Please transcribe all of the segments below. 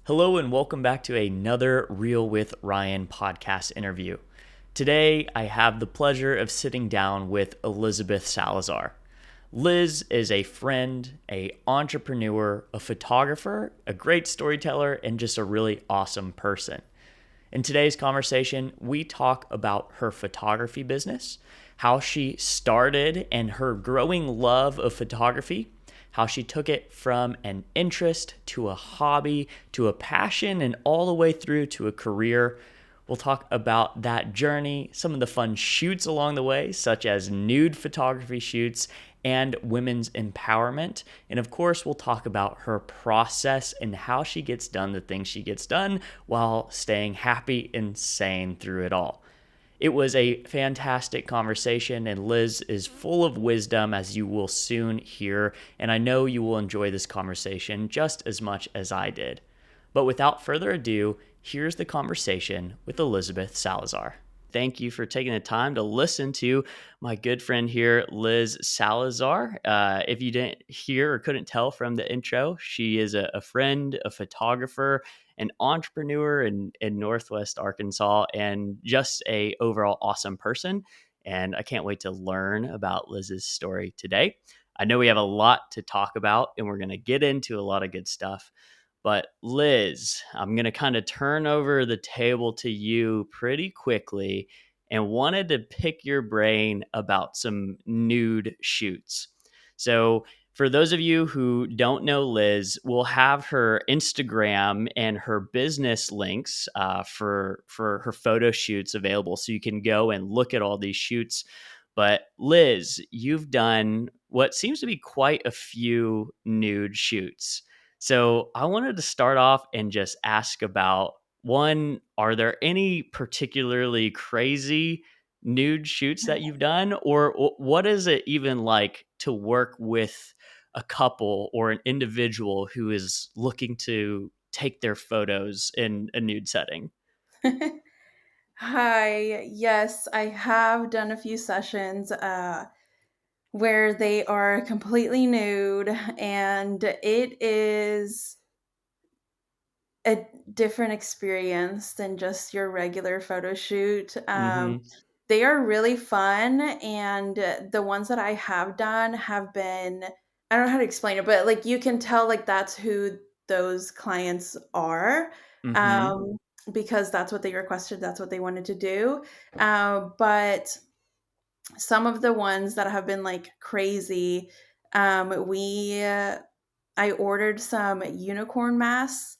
Hello and welcome back to another Real with Ryan podcast interview. Today, I have the pleasure of sitting down with Elizabeth Salazar. Liz is a friend, an entrepreneur, a photographer, a great storyteller, and just a really awesome person. In today's conversation, we talk about her photography business, how she started and her growing love of photography, how she took it from an interest to a hobby to a passion and all the way through to a career. We'll talk about that journey, some of the fun shoots along the way, such as nude photography shoots and women's empowerment. And of course, we'll talk about her process and how she gets done the things she gets done while staying happy and sane through it all. It was a fantastic conversation, and Liz is full of wisdom, as you will soon hear, and I know you will enjoy this conversation just as much as I did. But without further ado, here's the conversation with Elizabeth Salazar. Thank you for taking the time to listen to my good friend here, Liz Salazar. If you didn't hear or couldn't tell from the intro, she is a friend, a photographer, an entrepreneur in Northwest Arkansas, and just a overall awesome person. And I can't wait to learn about Liz's story today. I know we have a lot to talk about, and we're going to get into a lot of good stuff. But Liz, I'm going to kind of turn over the table to you pretty quickly and wanted to pick your brain about some nude shoots. So, for those of you who don't know Liz, we'll have her Instagram and her business links for her photo shoots available, so you can go and look at all these shoots. But Liz, you've done what seems to be quite a few nude shoots. So I wanted to start off and just ask about one, are there any particularly crazy nude shoots that you've done? Or what is it even like to work with a couple or an individual who is looking to take their photos in a nude setting? Hi. Yes, I have done a few sessions where they are completely nude, and it is a different experience than just your regular photo shoot. Mm-hmm. They are really fun, and the ones that I have done have been, I don't know how to explain it, but like you can tell like that's who those clients are. Mm-hmm. Um, because that's what they requested, that's what they wanted to do. But some of the ones that have been like crazy, we I ordered some unicorn masks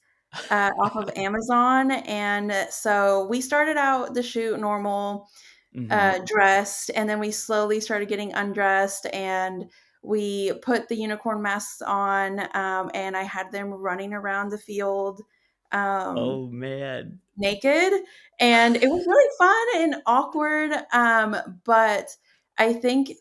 off of Amazon, and so we started out the shoot normal, Mm-hmm. dressed, and then we slowly started getting undressed, and we put the unicorn masks on, and I had them running around the field. Um, Oh man. Naked, and it was really fun and awkward, but I think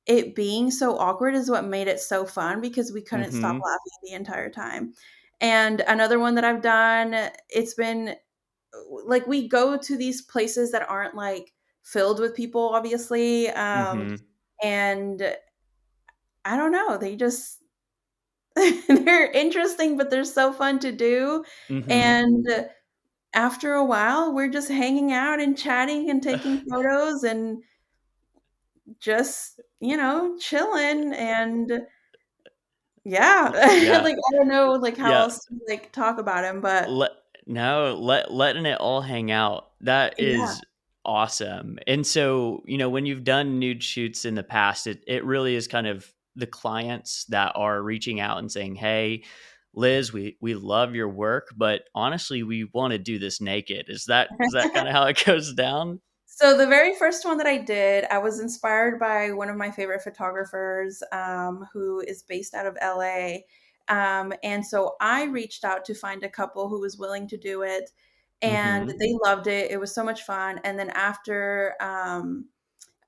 it being so awkward is what made it so fun because we couldn't stop Mm-hmm. laughing the entire time. And another one that I've done, it's been like we go to these places that aren't like filled with people, obviously, Mm-hmm. and I don't know, they just they're interesting, but they're so fun to do, Mm-hmm. and after a while, we're just hanging out and chatting and taking photos and just, chilling, and yeah, Yeah. like, I don't know, like, how Yeah. else to, like, talk about him, but Let no, letting it all hang out. That yeah. is awesome. And so, when you've done nude shoots in the past, it really is kind of the clients that are reaching out and saying, "Hey, Liz, we love your work, but honestly, we want to do this naked." Is that kind of how it goes down? So the very first one that I did, I was inspired by one of my favorite photographers, who is based out of LA. And so I reached out to find a couple who was willing to do it, and Mhm. they loved it. It was so much fun. And then after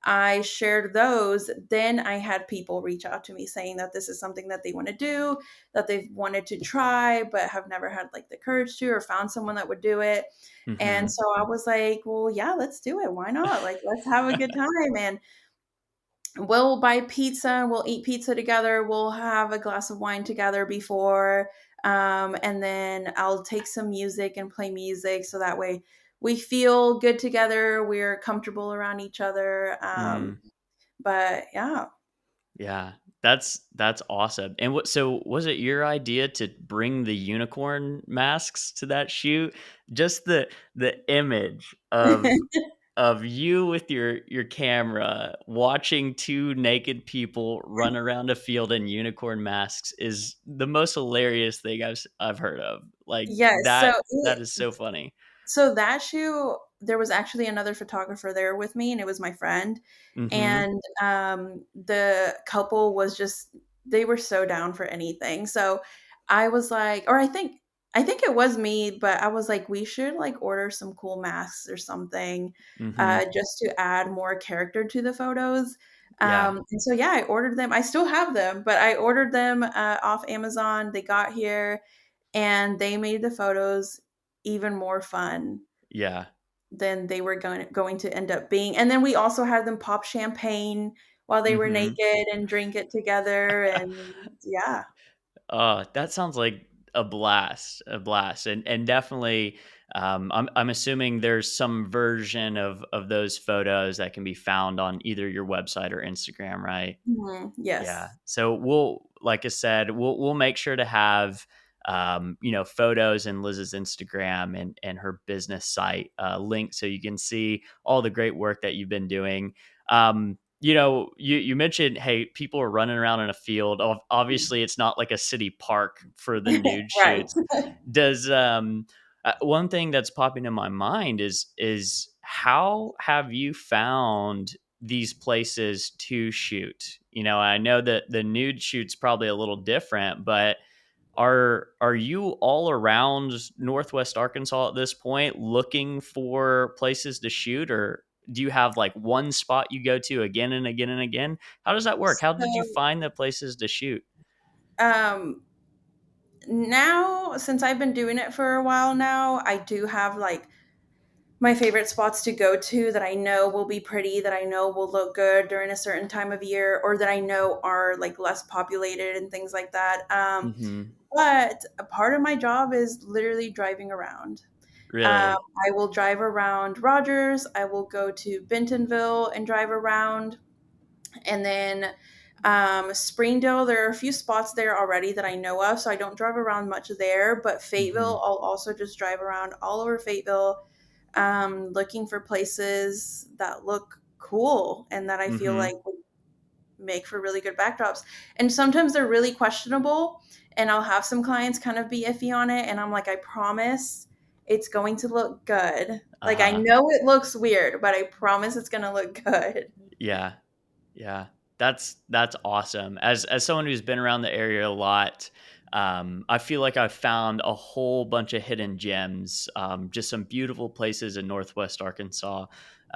I shared those, then I had people reach out to me saying that this is something that they want to do, that they've wanted to try, but have never had like the courage to, or found someone that would do it. And Mhm. so I was like, well, yeah, let's do it. Why not? Like, let's have a good time. And we'll buy pizza and we'll eat pizza together. We'll have a glass of wine together before. And then I'll take some music and play music so that way we feel good together. We're comfortable around each other. Mm, But yeah. yeah, that's awesome. And what so was it your idea to bring the unicorn masks to that shoot? Just the image of you with your camera watching two naked people run around a field in unicorn masks is the most hilarious thing I've heard of. Like Yes. that is so funny. So that shoot, there was actually another photographer there with me, and it was my friend. Mhm. And the couple was just, they were so down for anything. So I was like, or I think it was me, but I was like, we should like order some cool masks or something, Mhm. just to add more character to the photos. Yeah. And so yeah, I ordered them. I still have them, but I ordered them off Amazon. They got here, and they made the photos even more fun Yeah. than they were going to end up being. And then we also had them pop champagne while they were Mhm. naked and drink it together, and yeah. Oh, that sounds like a blast, and definitely. I'm assuming there's some version of those photos that can be found on either your website or Instagram, right? Mhm, Yeah. yes. So we'll, like I said, we'll make sure to have photos in Liz's Instagram and her business site linked so you can see all the great work that you've been doing. You mentioned, hey, people are running around in a field. Obviously, it's not like a city park for the nude Right. shoots. Does one thing that's popping in my mind is how have you found these places to shoot? You know, I know that the nude shoot's probably a little different, but are you all around Northwest Arkansas at this point looking for places to shoot, or do you have like one spot you go to again and again and again? How does that work? How did you So, find the places to shoot? um, now since I've been doing it for a while now, I do have like my favorite spots to go to that I know will be pretty, that I know will look good during a certain time of year, or that I know are like less populated and things like that. Mhm. But a part of my job is literally driving around. Um, Really? I will drive around Rogers. I will go to Bentonville and drive around. And then Springdale, there are a few spots there already that I know of, so I don't drive around much there. But Fayetteville, Mhm. I'll also just drive around all over Fayetteville, looking for places that look cool and that I feel like Mhm. would make for really good backdrops. And sometimes they're really questionable, and I'll have some clients kind of be iffy on it. And I'm like, I promise it's going to look good. Like, I Uh-huh. know it looks weird, but I promise it's going to look good. Yeah. Yeah, that's awesome. As someone who's been around the area a lot, I feel like I've found a whole bunch of hidden gems, just some beautiful places in Northwest Arkansas.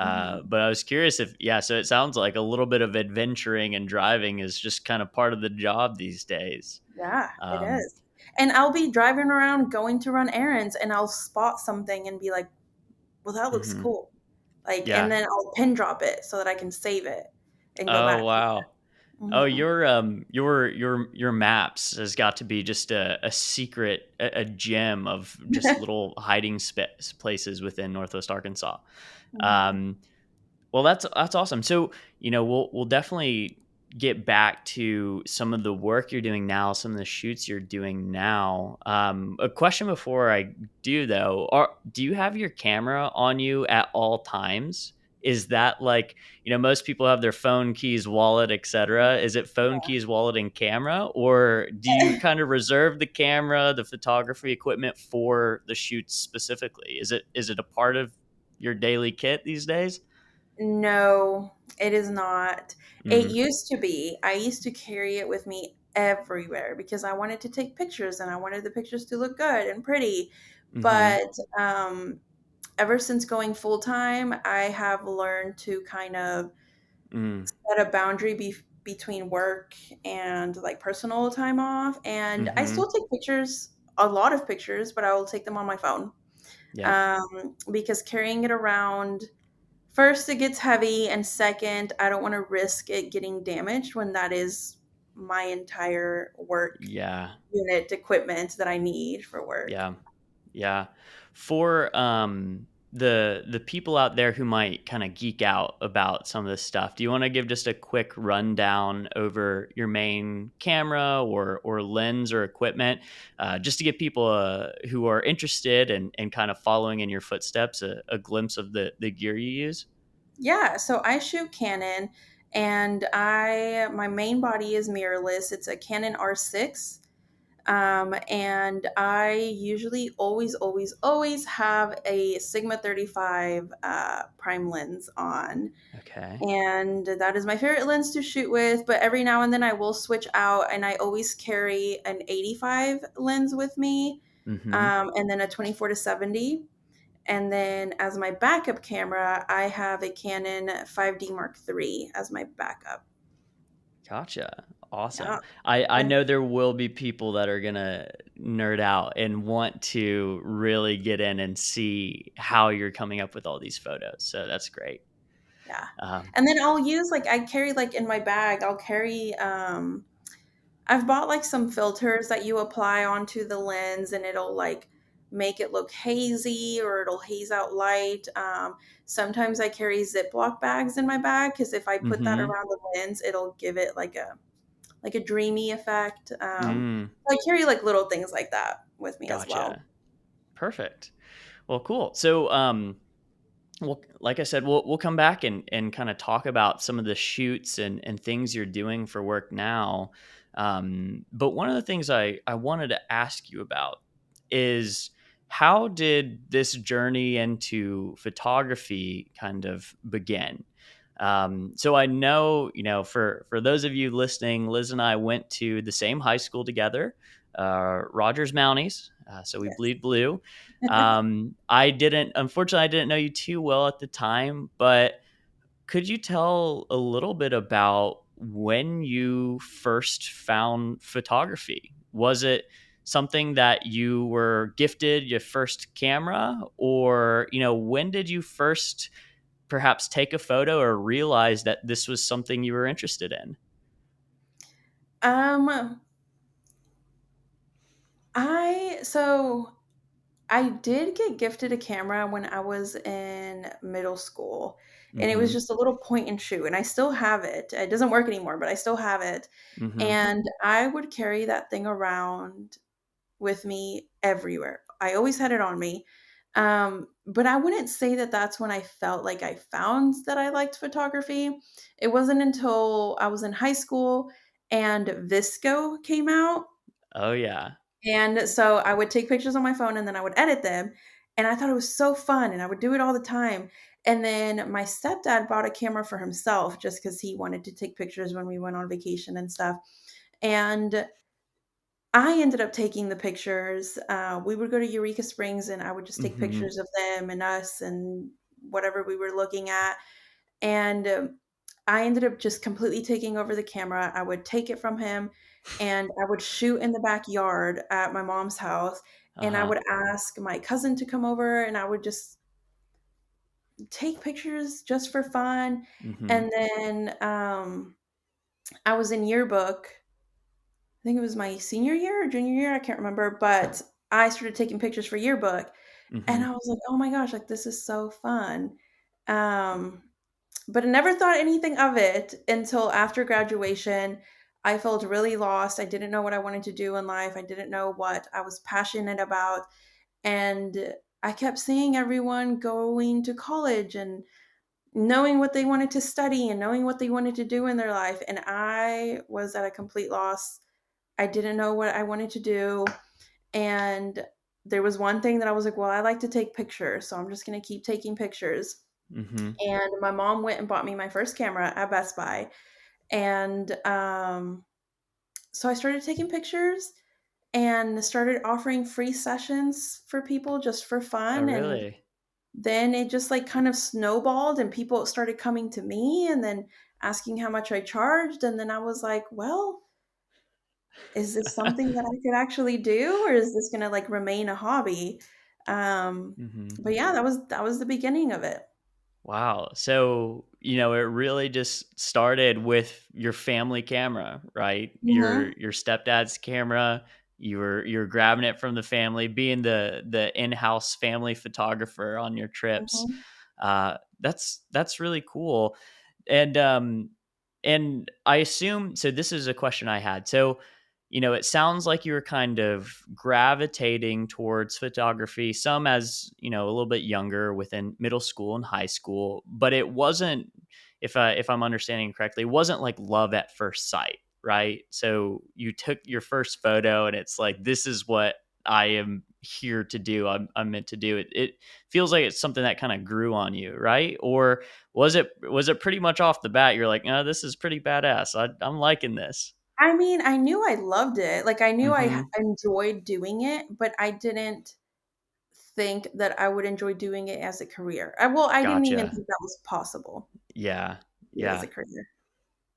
Mhm. But I was curious if, yeah, so it sounds like a little bit of adventuring and driving is just kind of part of the job these days. Yeah, it Um, is. And I'll be driving around going to run errands, and I'll spot something and be like, well, that looks mhm. cool. Like, and Yeah. then I'll pin drop it so that I can save it and go Oh back to wow. it. Oh, Mhm. your maps has got to be just a secret, a gem of just little hiding places within Northwest Arkansas. Mhm. Um, well, that's awesome. So, we'll definitely get back to some of the work you're doing now, some of the shoots you're doing now. A question before I do though, do you have your camera on you at all times? Is that like, most people have their phone, keys, wallet, etc. Is it phone, keys, wallet, and camera, or do you kind of reserve the camera, the photography equipment for the shoots specifically? Is it a part of your daily kit these days? No, it is not. It Mm, used to be. I used to carry it with me everywhere because I wanted to take pictures and I wanted the pictures to look good and pretty. mhm, But ever since going full time, I have learned to kind of mm, set a boundary between work and like personal time off. And I mhm. still take pictures, a lot of pictures, but I will take them on my phone, Yep. because carrying it around, first, it gets heavy, and second, I don't want to risk it getting damaged when that is my entire work Yeah. unit equipment that I need for work. Yeah. Yeah. For the people out there who might kind of geek out about some of this stuff, do you want to give just a quick rundown over your main camera or lens or equipment, just to give people who are interested and kind of following in your footsteps a glimpse of the gear you use? Yeah, so I shoot Canon, and I my main body is mirrorless. It's a Canon R6. And I usually always have a Sigma 35 prime lens on. Okay. And that is my favorite lens to shoot with. But every now and then I will switch out, and I always carry an 85 lens with me, Mm-hmm. and then a 24 to 70. And then as my backup camera, I have a Canon 5D Mark III as my backup. Gotcha. Yeah. Awesome. I And know there will be people that are gonna nerd out and want to really get in and see how you're coming up with all these photos. So that's great. yeah. Um, And then I'll use like I carry like in my bag, I'll carry I've bought like some filters that you apply onto the lens, and it'll like make it look hazy, or it'll haze out light. Sometimes I carry Ziploc bags in my bag because if I put that mhm. around the lens, it'll give it like a dreamy effect. Mm, I carry like little things like that with me as well. gotcha. Perfect. Well, cool. So, well, like I said, we'll come back and kind of talk about some of the shoots and things you're doing for work now. But one of the things I wanted to ask you about is how did this journey into photography kind of begin? So I know, for those of you listening, Liz and I went to the same high school together, Rogers Mounties. So we Yes. bleed blue. Unfortunately, I didn't know you too well at the time, but could you tell a little bit about when you first found photography? Was it something that you were gifted your first camera, or, when did you first perhaps take a photo or realize that this was something you were interested in? Um, so I did get gifted a camera when I was in middle school, and it was Mhm. just a little point and shoot, and I still have it. It doesn't work anymore, but I still have it. Mhm. And I would carry that thing around with me everywhere. I always had it on me. But I wouldn't say that that's when I felt like I found that I liked photography. It wasn't until I was in high school and Visco came out, Oh, yeah. and so I would take pictures on my phone and then I would edit them. And I thought it was so fun and I would do it all the time. And then my stepdad bought a camera for himself just because he wanted to take pictures when we went on vacation and stuff. And I ended up taking the pictures. We would go to Eureka Springs and I would just take Mhm. pictures of them and us and whatever we were looking at. And I ended up just completely taking over the camera. I would take it from him and I would shoot in the backyard at my mom's house. And I Uh-huh. would ask my cousin to come over and I would just take pictures just for fun. Mhm. And then I was in yearbook. I think it was my senior year or junior year. I can't remember. But I started taking pictures for yearbook. And Mhm. I was like, oh my gosh, like this is so fun. Um, But I never thought anything of it until after graduation. I felt really lost. I didn't know what I wanted to do in life. I didn't know what I was passionate about. And I kept seeing everyone going to college and knowing what they wanted to study and knowing what they wanted to do in their life. And I was at a complete loss. I didn't know what I wanted to do. And there was one thing that I was like, well, I like to take pictures. So I'm just going to keep taking pictures. Mhm. And my mom went and bought me my first camera at Best Buy. And so I started taking pictures and started offering free sessions for people just for Oh, fun. And really? then it just like kind of snowballed, and people started coming to me and then asking how much I charged. And then I was like, well, is this something that I could actually do, or is this going to like remain a hobby? Um, Mhm. but yeah, that was the beginning of it. Wow. So, it really just started with your family camera, right? Your Mhm. your stepdad's camera. You're grabbing it from the family, being the in-house family photographer on your trips. Mhm. That's really cool. And and I assume, so this is a question I had. So, it sounds like you were kind of gravitating towards photography, some as, a little bit younger within middle school and high school, but it wasn't, if I'm understanding correctly, it wasn't like love at first sight, right? So you took your first photo and it's like, this is what I am here to do. I'm meant to do it. It feels like it's something that kind of grew on you, right? Or was it pretty much off the bat? You're like, oh, this is pretty badass. I'm liking this. I mean, I knew I loved it. Like, I knew Mm-hmm. enjoyed doing it, but I didn't think that I would enjoy doing it as a career. I didn't even Gotcha. think that was possible Yeah. to do it as Yeah. a career.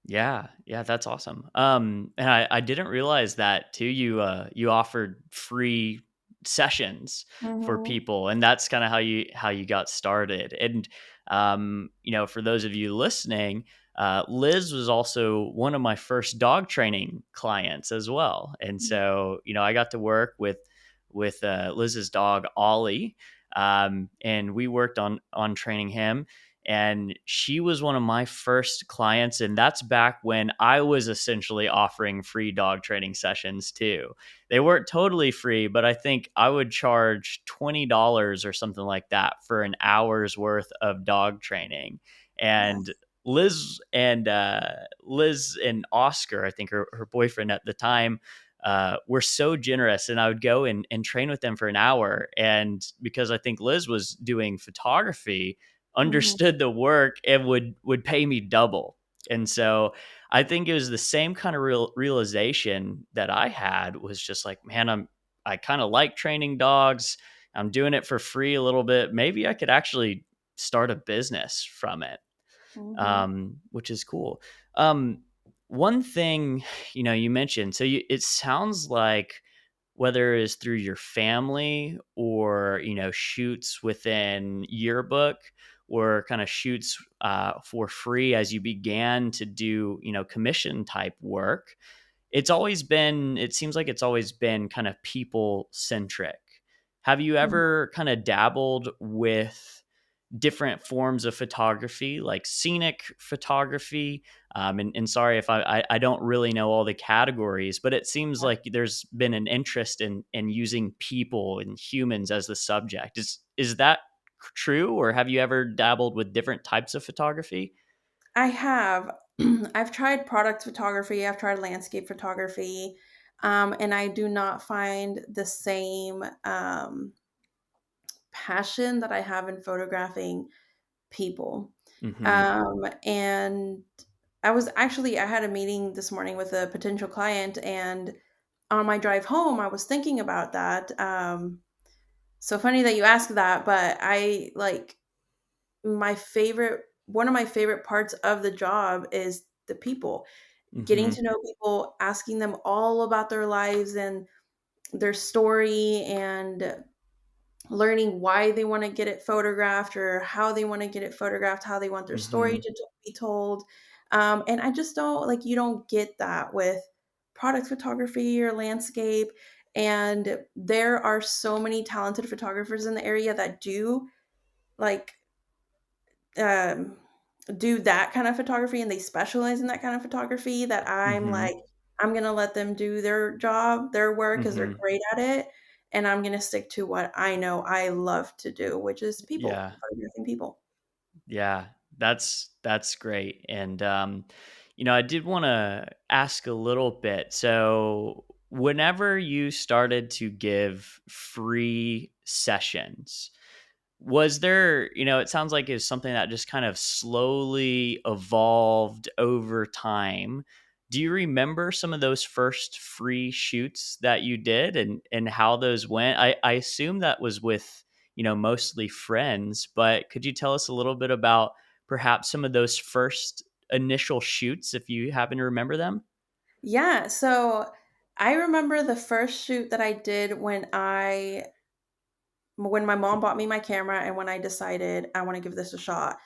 Yeah, yeah, that's awesome. And I didn't realize that too. You offered free sessions for Mhm. people, and that's kind of how you got started. And for those of you listening, Liz was also one of my first dog training clients as well. And so I got to work with Liz's dog Ollie, and we worked on training him, and she was one of my first clients, and that's back when I was essentially offering free dog training sessions too. They weren't totally free, but I think I would charge $20 or something like that for an hour's worth of dog training. And Yes. Liz and Oscar, I think her boyfriend at the time, were so generous, and I would go and train with them for an hour. And because I think Liz was doing photography, Mhm. understood the work and would pay me double. And so I think it was the same kind of realization that I had, was just like, man, I kind of like training dogs. I'm doing it for free a little bit. Maybe I could actually start a business from it, Mhm. which is cool. Um, One thing, you mentioned, so it sounds like whether it is through your family or, shoots within yearbook, or kind of shoots for free as you began to do, commission type work, it seems like it's always been kind of people centric. Have you Mhm. ever kind of dabbled with different forms of photography, like scenic photography? And sorry if I don't really know all the categories, but it seems like there's been an interest in using people and humans as the subject. Is that true, or have you ever dabbled with different types of photography? I have. I've tried product photography, I've tried landscape photography, and I do not find the same, passion that I have in photographing people. Mm-hmm. And I had a meeting this morning with a potential client, and on my drive home, I was thinking about that. So funny that you asked that, but I like one of my favorite parts of the job is the people, getting Mm-hmm. to know people, asking them all about their lives and their story, and learning why they want to get it photographed or how they want to get it photographed, how they want their story Mm-hmm. to be told. And I just don't like, you don't get that with product photography or landscape. And there are so many talented photographers in the area that like um, do that kind of photography, and they specialize in that kind of photography, that I'm Mm-hmm. like, I'm gonna let them do their job, their work, because they're Mm-hmm. great at it, and I'm gonna stick to what I know I love to do, which is people, Yeah. photographing people. Yeah, that's great. And I did want to ask a little bit. So, whenever you started to give free sessions, was there, it sounds like it's something that just kind of slowly evolved over time. Do you remember some of those first free shoots that you did, and how those went? I assume that was with, mostly friends, but could you tell us a little bit about perhaps some of those first initial shoots, if you happen to remember them? Yeah, so I remember the first shoot that I did when my mom bought me my camera, and when I decided I want to give this a shot.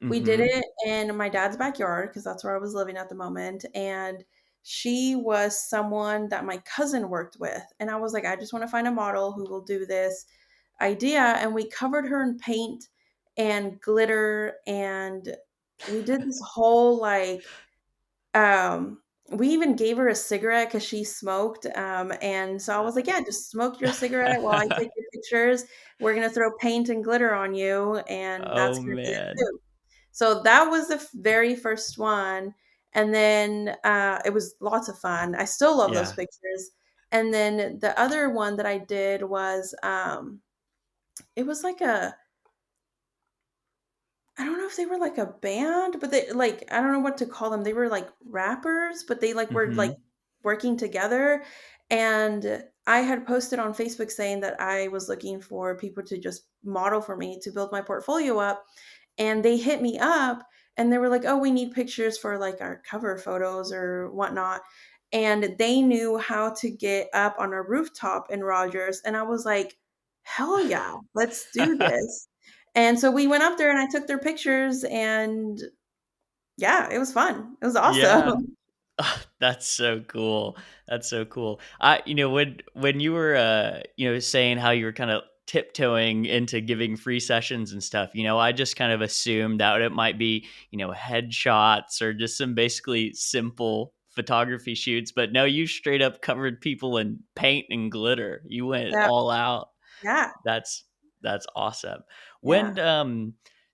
We did Mm-hmm. it in my dad's backyard because that's where I was living at the moment, and she was someone that my cousin worked with, and I was like, "I just wanna find a model who will do this idea," and we covered her in paint and glitter, and we did this whole, like, we even gave her a cigarette because she smoked, and so I was like, "Yeah, just smoke your cigarette while I take your pictures. We're gonna throw paint and glitter on you, and that's Oh gonna be it man. too." So that was the very first one, and then, it was lots of fun. I still love those Yeah. pictures, and then the other one that I did was, it was like a I don't know if they were like a band, but they like I don't know what to call them. They were like rappers, but they like were Mm-hmm. like working together. And I had posted on Facebook saying that I was looking for people to just model for me to build my portfolio up. And they hit me up and they were like, "Oh, we need pictures for like our cover photos or whatnot." And they knew how to get up on a rooftop in Rogers. And I was like, "Hell yeah, let's do this." And so we went up there and I took their pictures and yeah, it was fun. It was Yeah. awesome. That's so cool. That's so cool. When you were saying how you were kind of tiptoeing into giving free sessions and stuff, I just kind of assumed that it might be, headshots or just some basically simple photography shoots, but no, you straight up covered people in paint and glitter. You went Yeah, all out. yeah, That's that's awesome. yeah. When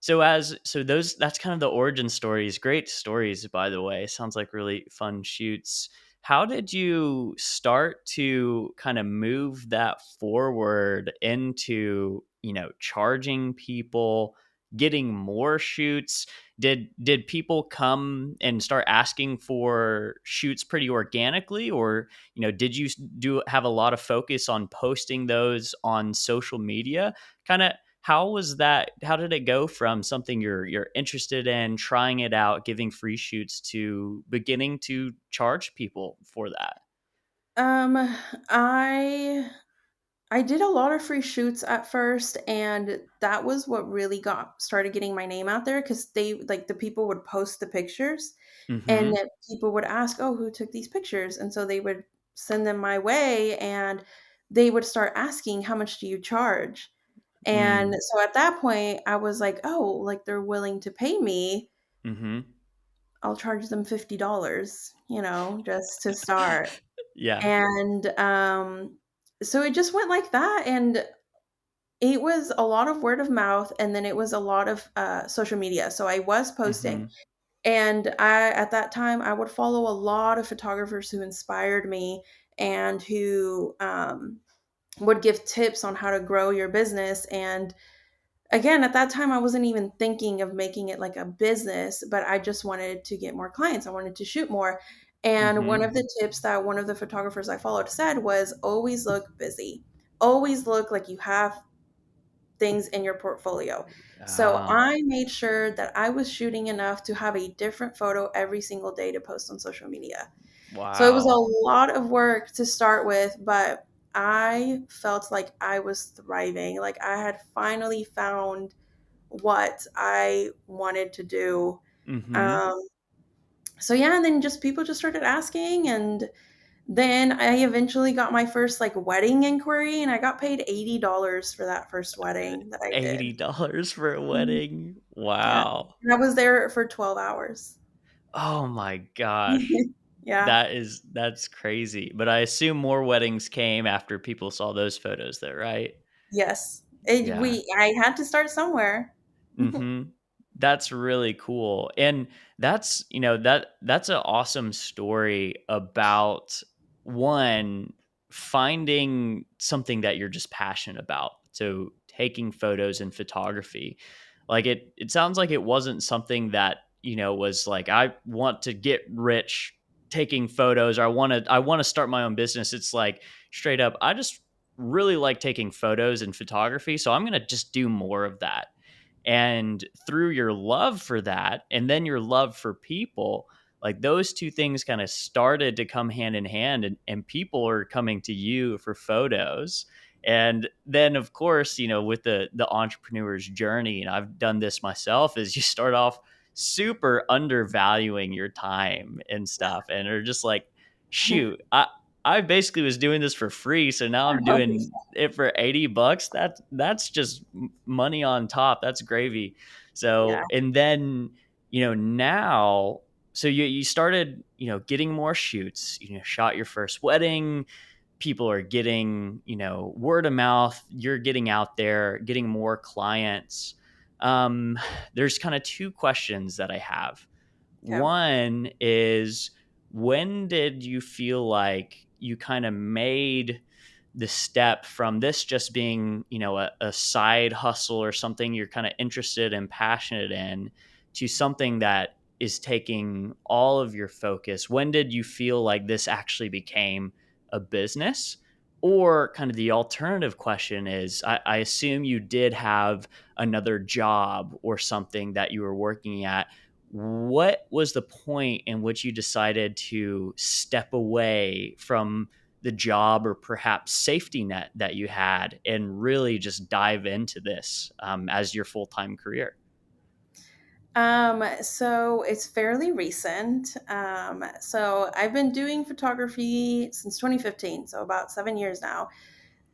so those that's kind of the origin stories. Great stories, by the way. Sounds like really fun shoots. How did you start to kind of move that forward into, charging people, getting more shoots? Did people come and start asking for shoots pretty organically, or did you do have a lot of focus on posting those on social media? Kind of how was that? How did it go from something you're interested in, trying it out, giving free shoots, to beginning to charge people for that? Um, I I did a lot of free shoots at first, and that was what really got started getting my name out there because they like the people would post the pictures, and Mm-hmm. then people would ask, "Oh, who took these pictures?" And so they would send them my way, and they would start asking, "How much do you charge?" And Mm. so at that point, I was like, "Oh, like they're willing to pay me. Mm-hmm. I'll charge them $50, just to start." Yeah. And so it just went like that, and it was a lot of word of mouth, and then it was a lot of social media. So I was posting, Mm-hmm. and I at that time I would follow a lot of photographers who inspired me and who would give tips on how to grow your business. And again, at that time, I wasn't even thinking of making it like a business, but I just wanted to get more clients. I wanted to shoot more. And one Mm-hmm. of the tips that one of the photographers I followed said was always look busy. Always look like you have things in your portfolio. So Ah, I made sure that I was shooting enough to have a different photo every single day to post on social media. So it was wow. a lot of work to start with, but I felt like I was thriving. Like I had finally found what I wanted to do. Mm-hmm. Um, so yeah, and then just people just started asking, and then I eventually got my first like wedding inquiry, and I got paid $80 for that first wedding that I did. $80 for a Mhm. wedding. Yeah, Wow. and I was there for 12 hours. Oh my gosh. Yeah. That's crazy. But I assume more weddings came after people saw those photos there, right? Yes. Yeah. I had to start somewhere. Mhm. That's really cool. And that's an awesome story about, one, finding something that you're just passionate about. So taking photos and photography. Like it sounds like it wasn't something that, was like, I want to get rich taking photos, or I want to start my own business. It's like straight up, I just really like taking photos and photography, so I'm going to just do more of that. And through your love for that, and then your love for people, like those two things kind of started to come hand in hand, and people are coming to you for photos. And then, of course, with the entrepreneur's journey, and I've done this myself, is you start off super undervaluing your time and stuff, and are just like, shoot, I basically was doing this for free, so now I'm doing it for $80. That's just money on top. That's gravy. Yeah. So, and then now, so you started getting more shoots. Shot your first wedding. People are getting word of mouth. You're getting out there, getting more clients. Um, there's kind of two questions that I have. Okay. One is, when did you feel like you kind of made the step from this just being, a side hustle or something you're kind of interested and passionate in, to something that is taking all of your focus? When did you feel like this actually became a business? Or kind of the alternative question is, I assume you did have another job or something that you were working at. What was the point in which you decided to step away from the job or perhaps safety net that you had and really just dive into this as your full-time career? So it's fairly recent. So I've been doing photography since 2015, so about 7 years now.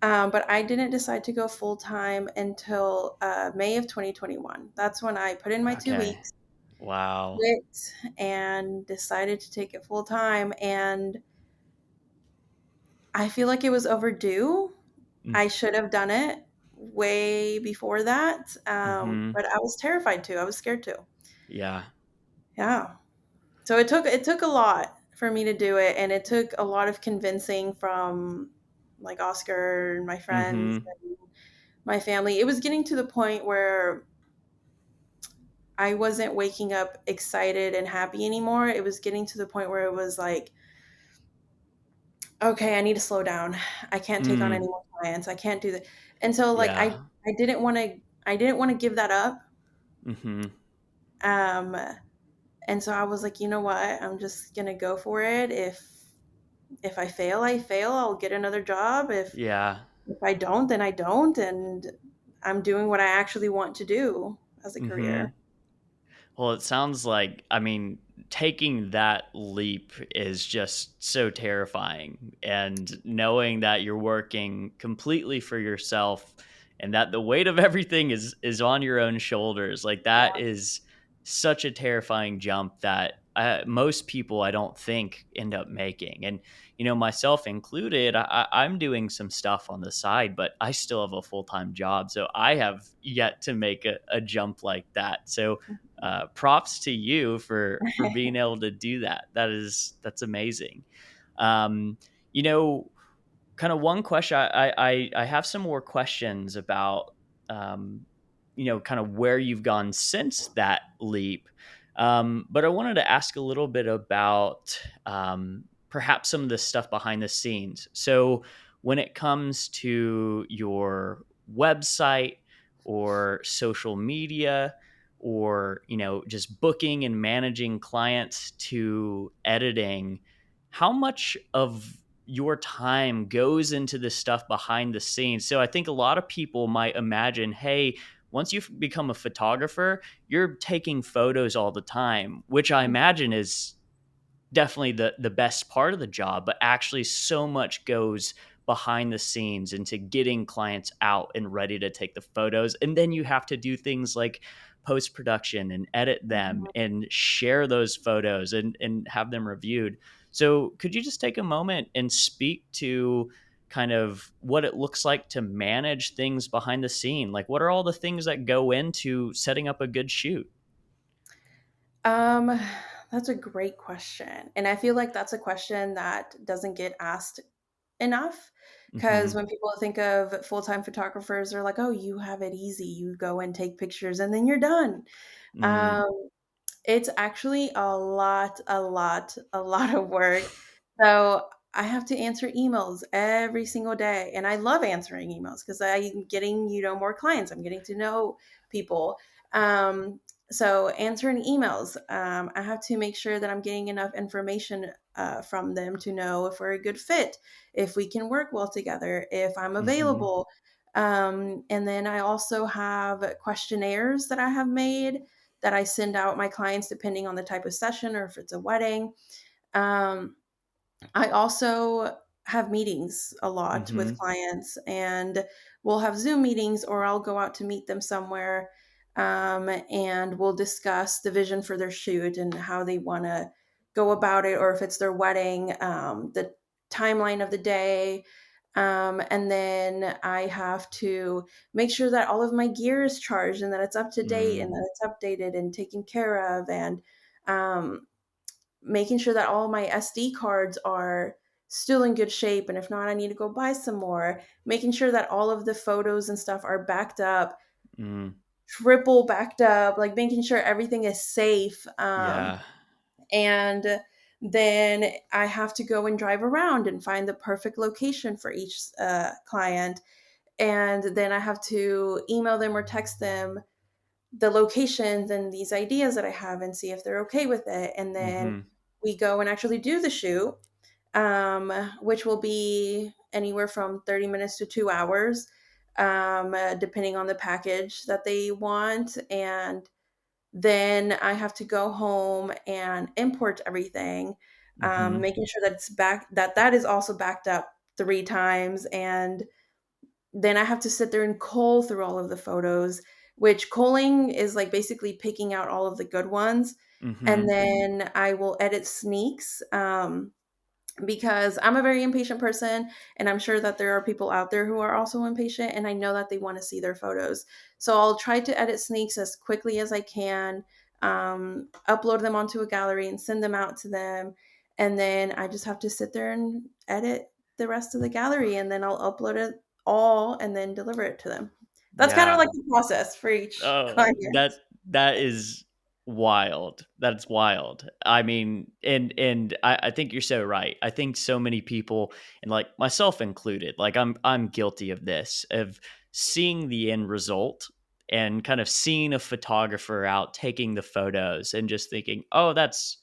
But I didn't decide to go full time until May of 2021. That's when I put in my two Okay. weeks, Wow. quit, and decided to take it full time. And I feel like it was overdue. I should have done it way before that. Mm-hmm. But I was terrified to. I was scared to. Yeah. Yeah. So it took a lot for me to do it, and it took a lot of convincing from like Oscar and my friends Mm-hmm. and my family. It was getting to the point where I wasn't waking up excited and happy anymore. It was getting to the point where it was like, okay, I need to slow down. I can't take on any Mm. more clients. I can't do that. And so like Yeah. I didn't want to give that up. Mm-hmm. Um and so I was like, you know what? I'm just going to go for it. If I fail, I fail. I'll get another job. Yeah. If I don't, then I don't, and I'm doing what I actually want to do as a Mm-hmm. career. Well, it sounds like, I mean, taking that leap is just so terrifying. And knowing that you're working completely for yourself and that the weight of everything is on your own shoulders, like that Yeah. is such a terrifying jump that most people, I don't think, end up making. And, myself included, I'm doing some stuff on the side, but I still have a full-time job. So I have yet to make a jump like that. So props to you for being able to do that. That's amazing. Um, you know, Kind of one question. I have some more questions about um, kind of where you've gone since that leap. But I wanted to ask a little bit about perhaps some of the stuff behind the scenes. So when it comes to your website or social media, or just booking and managing clients, to editing, how much of your time goes into this stuff behind the scenes? So I think a lot of people might imagine, hey, once you become a photographer, you're taking photos all the time, which I imagine is definitely the best part of the job, but actually so much goes behind the scenes into getting clients out and ready to take the photos. And then you have to do things like post production and edit them and share those photos and have them reviewed. So could you just take a moment and speak to kind of what it looks like to manage things behind the scene? Like, what are all the things that go into setting up a good shoot? Um, that's a great question. And I feel like that's a question that doesn't get asked enough, because Hmm. when people think of full-time photographers, they're like, "Oh, you have it easy. You go and take pictures and then you're done." Mm, Um, it's actually a lot of work. So I have to answer emails every single day, and I love answering emails because I'm getting, more clients. I'm getting to know people. Um, So answering emails, I have to make sure that I'm getting enough information from them to know if we're a good fit, if we can work well together, if I'm Mm-hmm. available. And then I also have questionnaires that I have made that I send out my clients depending on the type of session or if it's a wedding. Um, I also have meetings a lot Mm-hmm. with clients, and we'll have Zoom meetings, or I'll go out to meet them somewhere, and we'll discuss the vision for their shoot and how they want to go about it, or if it's their wedding, the timeline of the day. And then I have to make sure that all of my gear is charged and that it's up to date and Mm, that it's updated and taken care of. And um, making sure that all my SD cards are still in good shape. And if not, I need to go buy some more. Making sure that all of the photos and stuff are backed up, mm, triple backed up, like making sure everything is safe. yeah. And then I have to go and drive around and find the perfect location for each client. And then I have to email them or text them the locations and these ideas that I have and see if they're okay with it. And then Mm-hmm. we go and actually do the shoot, which will be anywhere from 30 minutes to 2 hours, depending on the package that they want. And then I have to go home and import everything, Mm-hmm. making sure that that is also backed up 3 times. And then I have to sit there and cull through all of the photos, which culling is like basically picking out all of the good ones. And Mm-hmm. then I will edit sneaks. Because I'm a very impatient person, and I'm sure that there are people out there who are also impatient, and I know that they want to see their photos. So I'll try to edit sneaks as quickly as I can, upload them onto a gallery and send them out to them. And then I just have to sit there and edit the rest of the gallery, and then I'll upload it all and then deliver it to them. That's kind of Yeah. like the process for each Oh, client. that is wild. That's wild. I mean, and I think you're so right. I think so many people, and like myself included, like I'm guilty of this, of seeing the end result and kind of seeing a photographer out taking the photos and just thinking, oh, that's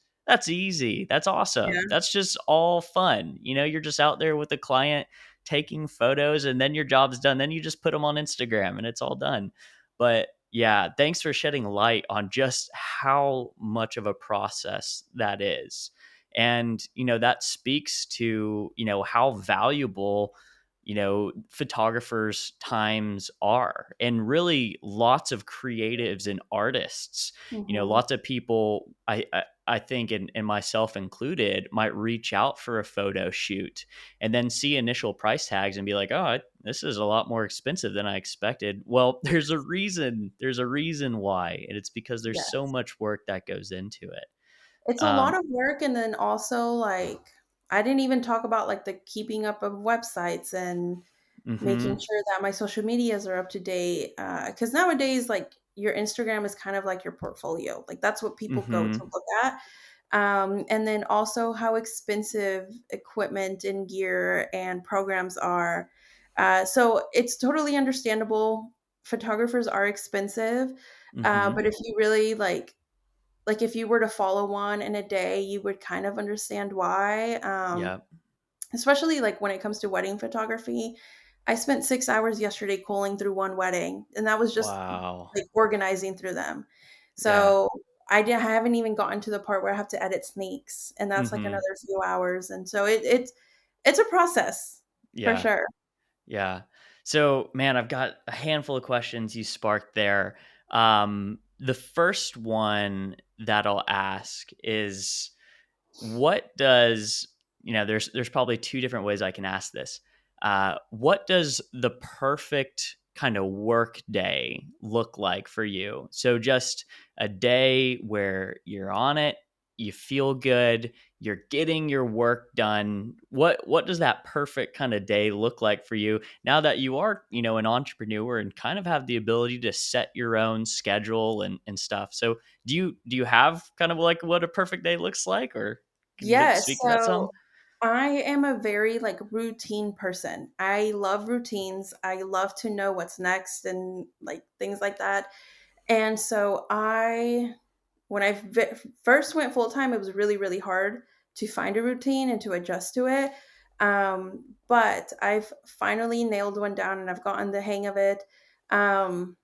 easy. That's Yeah. awesome. That's just all fun. You're just out there with the client taking photos and then your job's done. Then you just put them on Instagram and it's all done. But yeah, thanks for shedding light on just how much of a process that is. And, that speaks to, how valuable, photographers' times are. And really lots of creatives and artists, Hmm. lots of people, I think, and myself included, might reach out for a photo shoot and then see initial price tags and be like, oh, this is a lot more expensive than I expected. Well, there's a reason. There's a reason why. And it's because there's so Yes. much work that goes into it. It's a lot Um, of work, and then also, like, I didn't even talk about, like, the keeping up of websites and making mm-hmm, sure that my social medias are up to date, because nowadays, like, your Instagram is kind of like your portfolio, like, that's what people go mm-hmm, to look at, and then also how expensive equipment and gear and programs are, so it's totally understandable. Photographers are expensive, mm-hmm. but if you really, like if you were to follow one in a day, you would kind of understand why. Yeah. Especially like when it comes to wedding photography. I spent 6 hours yesterday calling through one wedding, and that was just Wow. like organizing through them. Yeah. So I haven't even gotten to the part where I have to edit sneaks, and that's like Mm-hmm. another few hours. And so it's a process for Yeah. sure. Yeah. So, man, I've got a handful of questions you sparked there. The first one that I'll ask is, what does there's probably two different ways I can ask this. What does the perfect kind of work day look like for you? So just a day where you're on it, you feel good, you're getting your work done. What does that perfect kind of day look like for you now that you are, an entrepreneur and kind of have the ability to set your own schedule and stuff? So do you have kind of like what a perfect day looks like, or can you Yes. speak to that So some? I am a very like routine person. I love routines. I love to know what's next and like things like that. And so when I first went full time, it was really, really hard to find a routine and to adjust to it. But I've finally nailed one down and I've gotten the hang of it. Um,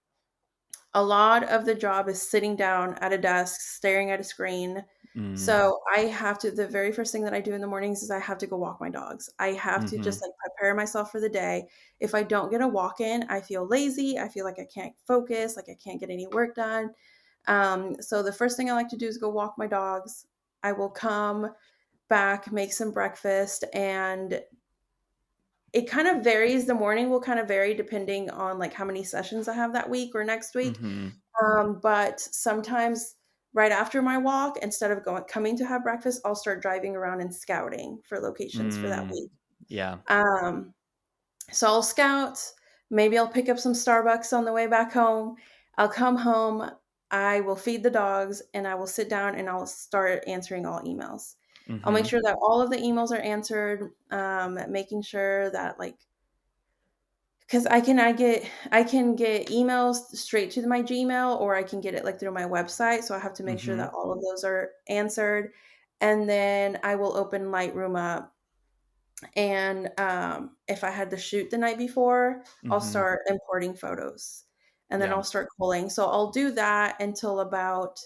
a lot of the job is sitting down at a desk, staring at a screen. Mm, So I have to, the very first thing that I do in the mornings is I have to go walk my dogs. I have to mm-hmm, just like prepare myself for the day. If I don't get a walk in, I feel lazy. I feel like I can't focus, like I can't get any work done. So the first thing I like to do is go walk my dogs. I will come back, make some breakfast, and it kind of varies. The morning will kind of vary depending on like how many sessions I have that week or next week. mm-hmm, But sometimes right after my walk, instead of coming to have breakfast, I'll start driving around and scouting for locations for that mm, week. yeah, Um, so I'll scout. Maybe I'll pick up some Starbucks on the way back home. I'll come home. I will feed the dogs and I will sit down and I'll start answering all emails. I'll make mm-hmm, sure that all of the emails are answered, making sure that like because I can get emails straight to my Gmail or I can get it like through my website. So I have to make sure mm-hmm, that all of those are answered. And then I will open Lightroom up and if I had to shoot the night before, I'll mm-hmm, start importing photos and then yeah, I'll start culling. So I'll do that until about,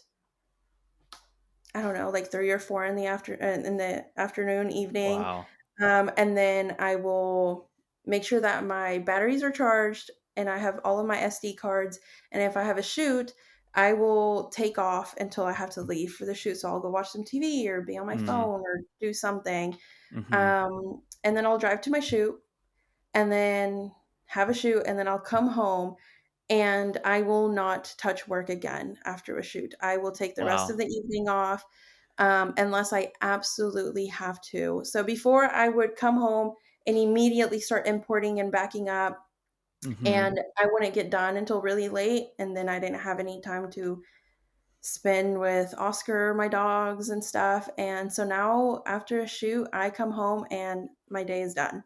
I don't know, like 3 or 4 in the afternoon, evening. wow, And then I will make sure that my batteries are charged and I have all of my SD cards. And if I have a shoot, I will take off until I have to leave for the shoot. So I'll go watch some TV or be on my mm, phone or do something. mm-hmm, And then I'll drive to my shoot and then have a shoot. And then I'll come home and I will not touch work again after a shoot. I will take the rest of wow, the evening off unless I absolutely have to. So before I would come home and immediately start importing and backing up, mm-hmm, and I wouldn't get done until really late. And then I didn't have any time to spend with Oscar, my dogs, and stuff. And so now after a shoot, I come home and my day is done.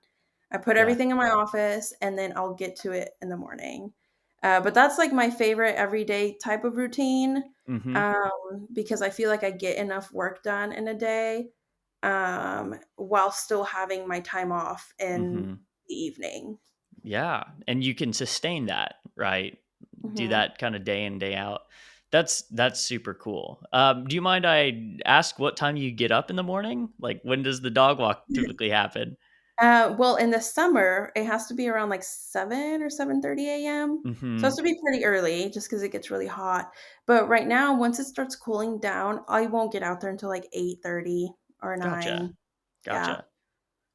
I put yeah, everything in my office and then I'll get to it in the morning. But that's like my favorite everyday type of routine mm-hmm, because I feel like I get enough work done in a day while still having my time off in mm-hmm. the evening. Yeah, and you can sustain that, right? Do Hmm. that kind of day in, day out. That's super cool. Do you mind I ask what time you get up in the morning? Like, when does the dog walk typically happen? Well, in the summer, it has to be around like 7 or 7:30 a.m. So it has Mhm. to be pretty early just because it gets really hot. But right now, once it starts cooling down, I won't get out there until like 8:30 or Gotcha. 9. Yeah. Gotcha.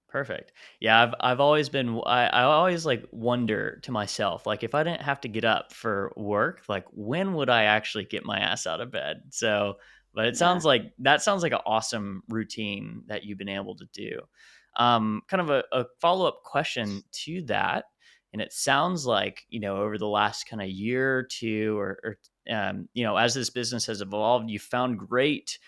Perfect. Yeah, I've always been I always like wonder to myself, like if I didn't have to get up for work, like when would I actually get my ass out of bed? So, but it Yeah. sounds like that sounds like an awesome routine that you've been able to do. Kind of a follow-up question to that, and it sounds like, over the last kind of year or two or as this business has evolved, you found great,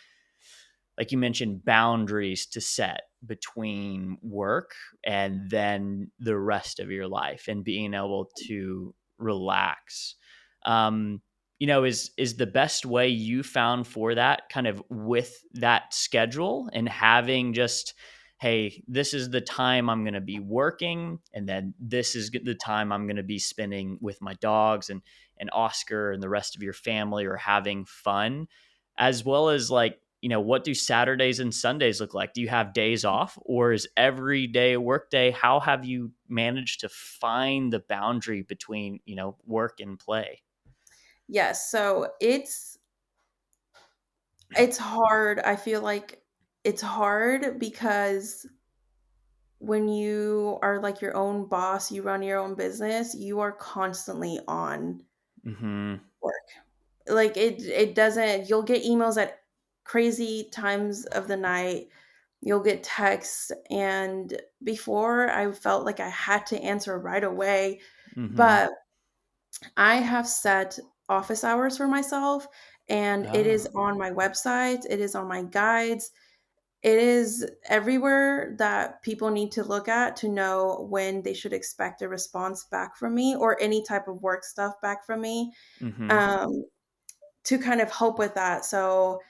like you mentioned, boundaries to set between work and then the rest of your life and being able to relax. Um, is the best way you found for that kind of with that schedule and having just, hey, this is the time I'm going to be working, and then this is the time I'm going to be spending with my dogs and Oscar and the rest of your family, or having fun, as well as like, what do Saturdays and Sundays look like? Do you have days off, or is every day a work day? How have you managed to find the boundary between, work and play? Yes. So it's hard. I feel like it's hard because when you are like your own boss, you run your own business, you are constantly on Mm-hmm. work. Like it doesn't, you'll get emails at crazy times of the night. You'll get texts and before I felt like I had to answer right away, Mm-hmm. but I have set office hours for myself and it is Oh. on my website, it is on my guides. It is everywhere that people need to look at to know when they should expect a response back from me or any type of work stuff back from me. Mm-hmm. Um, to kind of help with that. So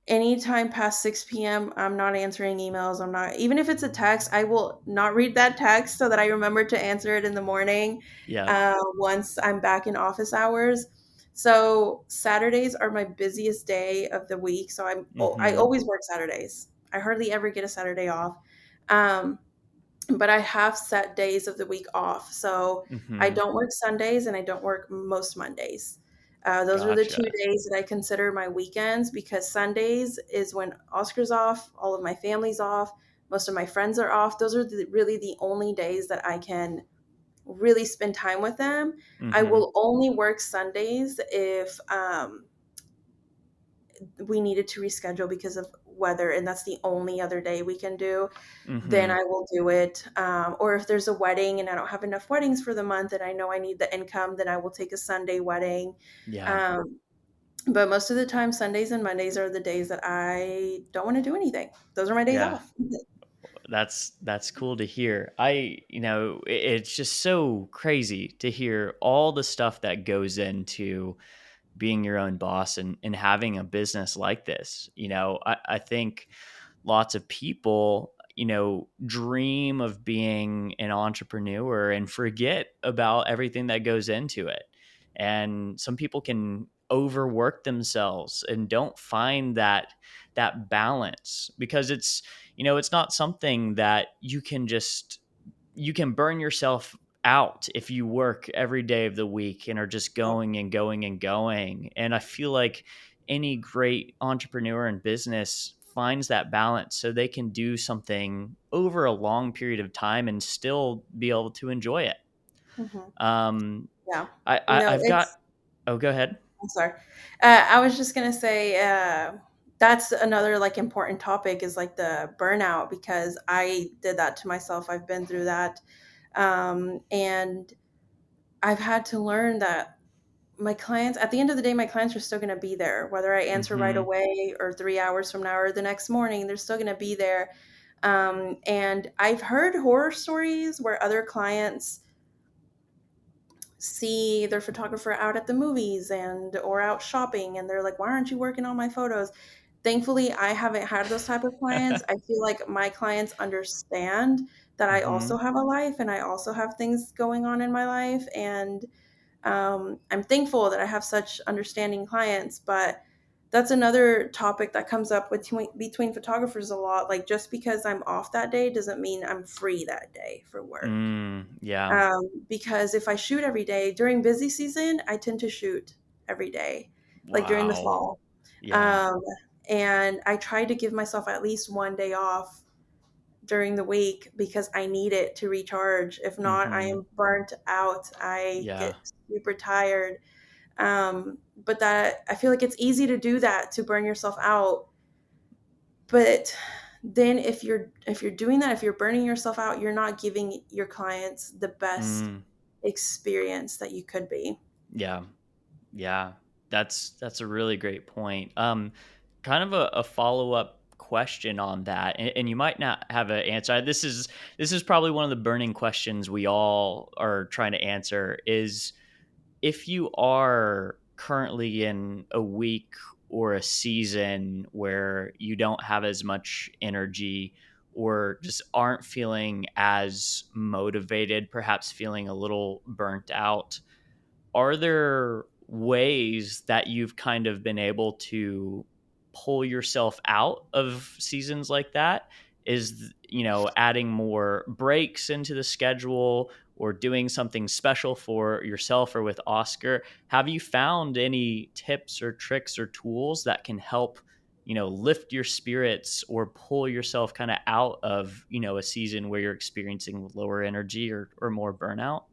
anytime past 6 p.m., I'm not answering emails. I'm not, even if it's a text, I will not read that text so that I remember to answer it in the morning Yeah. once I'm back in office hours. So Saturdays are my busiest day of the week. So I Mm-hmm. always work Saturdays. I hardly ever get a Saturday off. Um, but I have set days of the week off. So I Mm-hmm. don't work Sundays and I don't work most Mondays. Those are the two Gotcha. days that I consider my weekends because Sundays is when Oscar's off, all of my family's off, most of my friends are off. Those are really the only days that I can really spend time with them. I Mm-hmm. will only work Sundays if we needed to reschedule because of weather, and that's the only other day we can do, then Mm-hmm. I will do it. Or if there's a wedding and I don't have enough weddings for the month and I know I need the income, then I will take a Sunday wedding. Yeah. Um, but most of the time, Sundays and Mondays are the days that I don't want to do anything. Those are my days Yeah. off. That's cool to hear. It's just so crazy to hear all the stuff that goes into being your own boss and having a business like this. I think lots of people, dream of being an entrepreneur and forget about everything that goes into it. And some people can overwork themselves and don't find that balance because it's not something that you can burn yourself out if you work every day of the week and are just Yeah. going and going and going. And I feel like any great entrepreneur in business finds that balance so they can do something over a long period of time and still be able to enjoy it. Hmm. Um, Yeah. I've got, oh, go ahead. I'm sorry. I was just gonna say that's another like important topic is like the burnout because I did that to myself. I've been through that, and I've had to learn that my clients, at the end of the day, my clients are still going to be there, whether I answer right Mm-hmm. away or 3 hours from now or the next morning. They're still going to be there. And I've heard horror stories where other clients see their photographer out at the movies and or out shopping and they're like, why aren't you working on my photos? Thankfully I haven't had those type of clients. I feel like my clients understand that I Mm-hmm. also have a life and I also have things going on in my life, and I'm thankful that I have such understanding clients. But that's another topic that comes up between photographers a lot. Like just because I'm off that day doesn't mean I'm free that day for work. Yeah. Because if I shoot every day during busy season, I tend to shoot every day, like during the Wow. fall. Yeah. Um, and I try to give myself at least one day off during the week because I need it to recharge. If not, I Mm-hmm. am burnt out. I Yeah. get super tired. But that I feel like it's easy to do that to burn yourself out. But then if you're doing that, if you're burning yourself out, you're not giving your clients the best Mm. experience that you could be. Yeah. Yeah, that's a really great point. Kind of a follow up question on that, and you might not have an answer. This is probably one of the burning questions we all are trying to answer. Is if you are currently in a week or a season where you don't have as much energy or just aren't feeling as motivated, perhaps feeling a little burnt out, are there ways that you've kind of been able to pull yourself out of seasons like that? Is, adding more breaks into the schedule or doing something special for yourself or with Oscar? Have you found any tips or tricks or tools that can help, lift your spirits or pull yourself kind of out of, a season where you're experiencing lower energy or more burnout?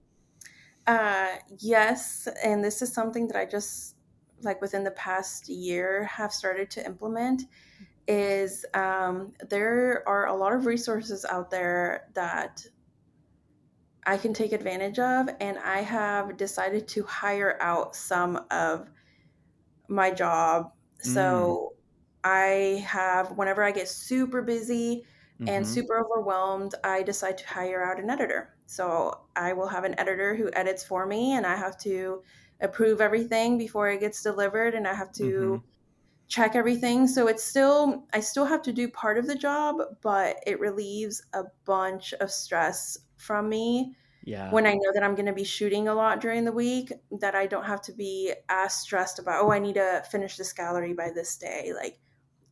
Yes, and this is something that I just like within the past year have started to implement. Is there are a lot of resources out there that I can take advantage of, and I have decided to hire out some of my job. Mm. So I have, whenever I get super busy and Mm-hmm. super overwhelmed, I decide to hire out an editor. So I will have an editor who edits for me, and I have to approve everything before it gets delivered, and I have Mm-hmm. to check everything. So I still have to do part of the job, but it relieves a bunch of stress from me Yeah. when I know that I'm going to be shooting a lot during the week, that I don't have to be as stressed about, oh, I need to finish this gallery by this day. Like,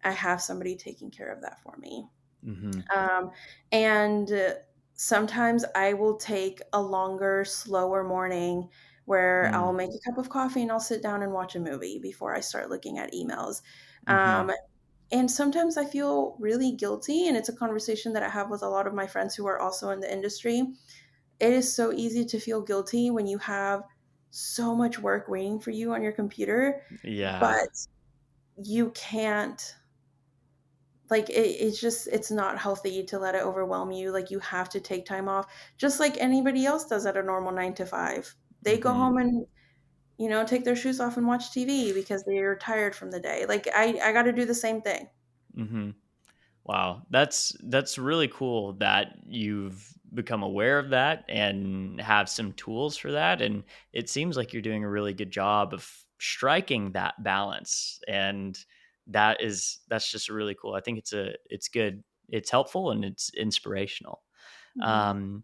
I have somebody taking care of that for me. Mm-hmm. And sometimes I will take a longer, slower morning where I'll make a cup of coffee and I'll sit down and watch a movie before I start looking at emails. Mm-hmm. Um, and sometimes I feel really guilty, and it's a conversation that I have with a lot of my friends who are also in the industry. It is so easy to feel guilty when you have so much work waiting for you on your computer, Yeah. but you can't, like, it's just, it's not healthy to let it overwhelm you. Like, you have to take time off, just like anybody else does at a normal 9 to 5. They go Mm-hmm. home and, take their shoes off and watch TV because they're tired from the day. Like, I got to do the same thing. Mm-hmm. Wow, that's really cool that you've become aware of that and have some tools for that, and it seems like you're doing a really good job of striking that balance, and that's just really cool. I think it's good, it's helpful, and it's inspirational. Mhm. Um,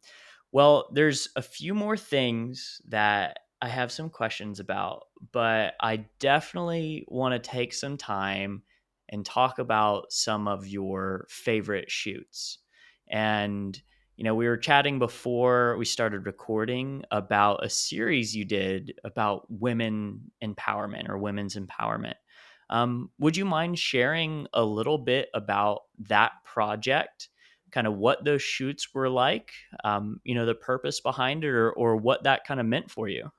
well, there's a few more things that I have some questions about, but I definitely want to take some time and talk about some of your favorite shoots. And, we were chatting before we started recording about a series you did about women empowerment or women's empowerment. Would you mind sharing a little bit about that project, kind of what those shoots were like, the purpose behind it, or what that kind of meant for you?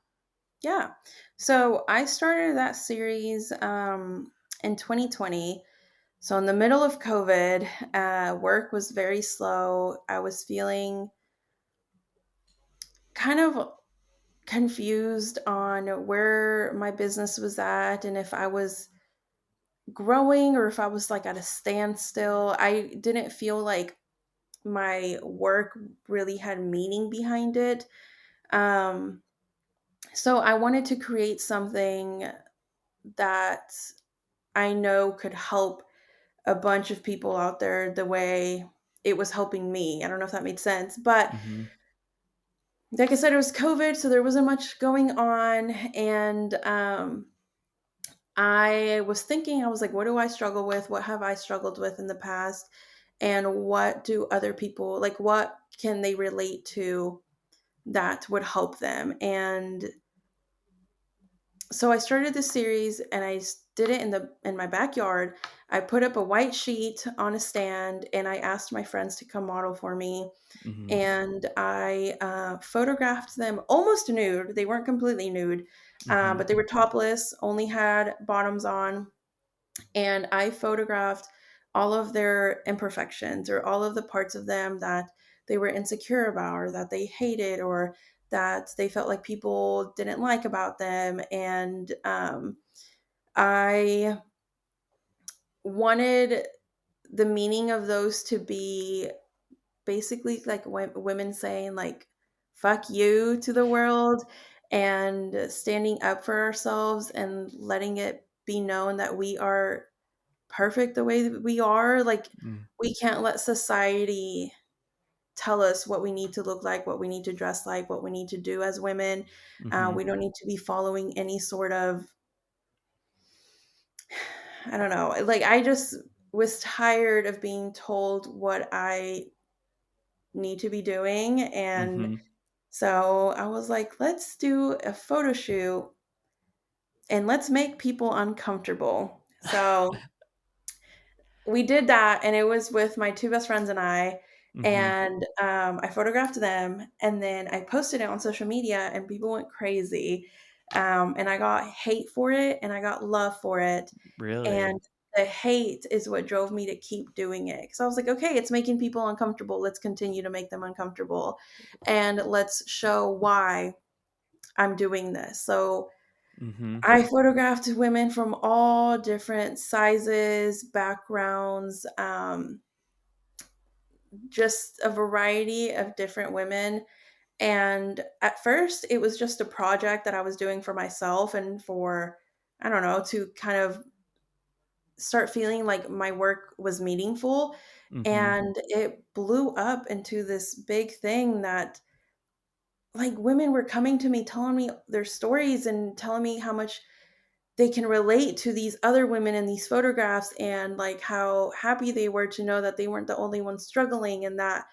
Yeah. So I started that series in 2020. So in the middle of COVID, work was very slow. I was feeling kind of confused on where my business was at and if I was growing or if I was like at a standstill. I didn't feel like my work really had meaning behind it. Um, so I wanted to create something that I know could help a bunch of people out there the way it was helping me. I don't know if that made sense, but Mm-hmm. like I said, it was COVID, so there wasn't much going on, and I was thinking, I was like, what do I struggle with? What have I struggled with in the past? And what do other people, like, what can they relate to that would help them? And so I started this series and did it in my backyard. I put up a white sheet on a stand and I asked my friends to come model for me. Mm-hmm. And I photographed them almost nude. They weren't completely nude, Mm-hmm. but they were topless, only had bottoms on. And I photographed all of their imperfections or all of the parts of them that they were insecure about or that they hated or that they felt like people didn't like about them. And I wanted the meaning of those to be basically like women saying like fuck you to the world and standing up for ourselves and letting it be known that we are perfect the way that we are. Like, we can't let society tell us what we need to look like, what we need to dress like, what we need to do as women. Mm-hmm. We don't need to be following any sort of, I don't know, like, I just was tired of being told what I need to be doing. And Mm-hmm. so I was like, let's do a photo shoot and let's make people uncomfortable. So we did that, and it was with my two best friends and I. Mm-hmm. And I photographed them, and then I posted it on social media, and people went crazy. And I got hate for it, and I got love for it. Really? And the hate is what drove me to keep doing it, because I was like, okay, it's making people uncomfortable. Let's continue to make them uncomfortable, and let's show why I'm doing this. So Mm-hmm. I photographed women from all different sizes, backgrounds, just a variety of different women. And at first, it was just a project that I was doing for myself and for, I don't know, to kind of start feeling like my work was meaningful. Mm-hmm. And it blew up into this big thing that, like, women were coming to me telling me their stories and telling me how much they can relate to these other women in these photographs, and like how happy they were to know that they weren't the only ones struggling in that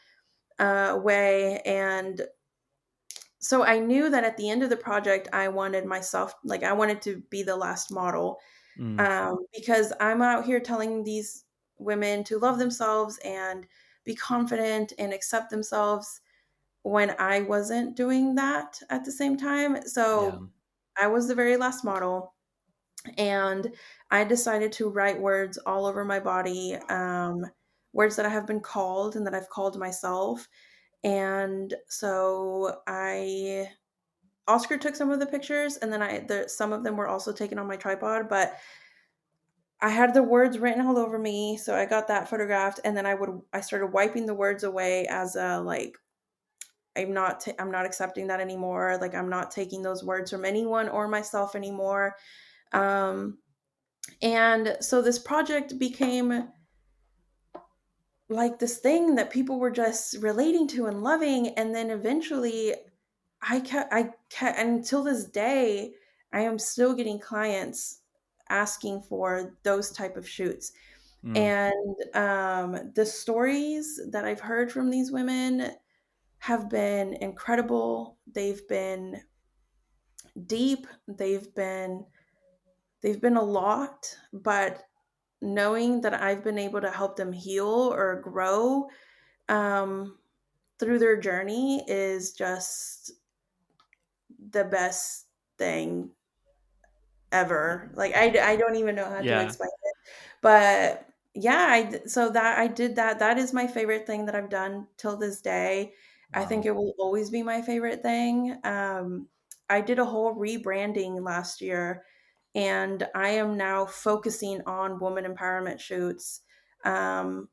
way. And so I knew that at the end of the project, I wanted myself, like, I wanted to be the last model, Mm, because I'm out here telling these women to love themselves and be confident and accept themselves when I wasn't doing that at the same time. yeah. So I was the very last model, and I decided to write words all over my body, words that I have been called and that I've called myself. And so I Oscar took some of the pictures, and then some of them were also taken on my tripod, but I had the words written all over me, so I got that photographed, and then I started wiping the words away as a, like, I'm not accepting that anymore. Like, I'm not taking those words from anyone or myself anymore. Um, and so this project became like this thing that people were just relating to and loving, and then eventually I kept, until this day, I am still getting clients asking for those type of shoots. Mm, And the stories that I've heard from these women have been incredible. They've been deep. They've been a lot, but knowing that I've been able to help them heal or grow um, through their journey is just the best thing ever. Like, I don't even know how to yeah. explain it. But yeah, so that I did that. That is my favorite thing that I've done till this day. I think Wow. it will always be my favorite thing. I did a whole rebranding last year, and I am now focusing on woman empowerment shoots, um,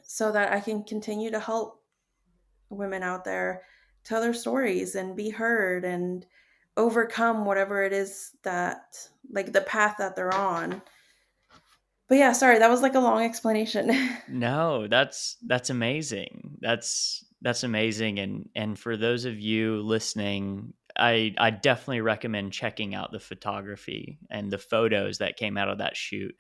so that I can continue to help women out there tell their stories and be heard and overcome whatever it is that, like, the path that they're on. But yeah, sorry, that was like a long explanation. No, that's amazing. That's amazing, and for those of you listening, I definitely recommend checking out the photography and the photos that came out of that shoot.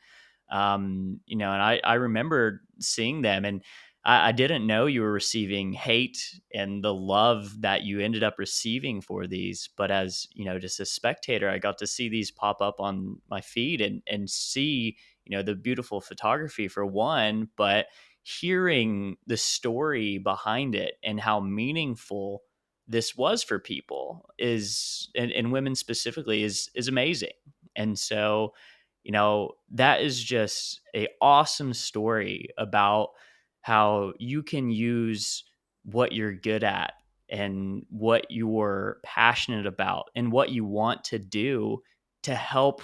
And I remember seeing them, and I didn't know you were receiving hate and the love that you ended up receiving for these. But as just a spectator, I got to see these pop up on my feed and see, the beautiful photography for one, but hearing the story behind it and how meaningful this was for people and women specifically is amazing. And so, that is just a awesome story about how you can use what you're good at and what you're passionate about and what you want to do to help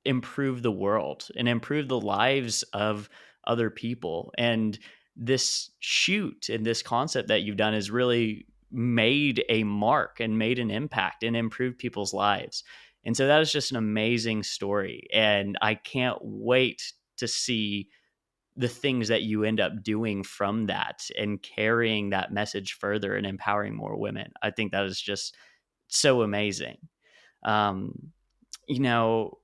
improve the world and improve the lives of other people. And this shoot and this concept that you've done has really made a mark and made an impact and improved people's lives. And so that is just an amazing story. And I can't wait to see the things that you end up doing from that and carrying that message further and empowering more women. I think that is just so amazing. Um, you know,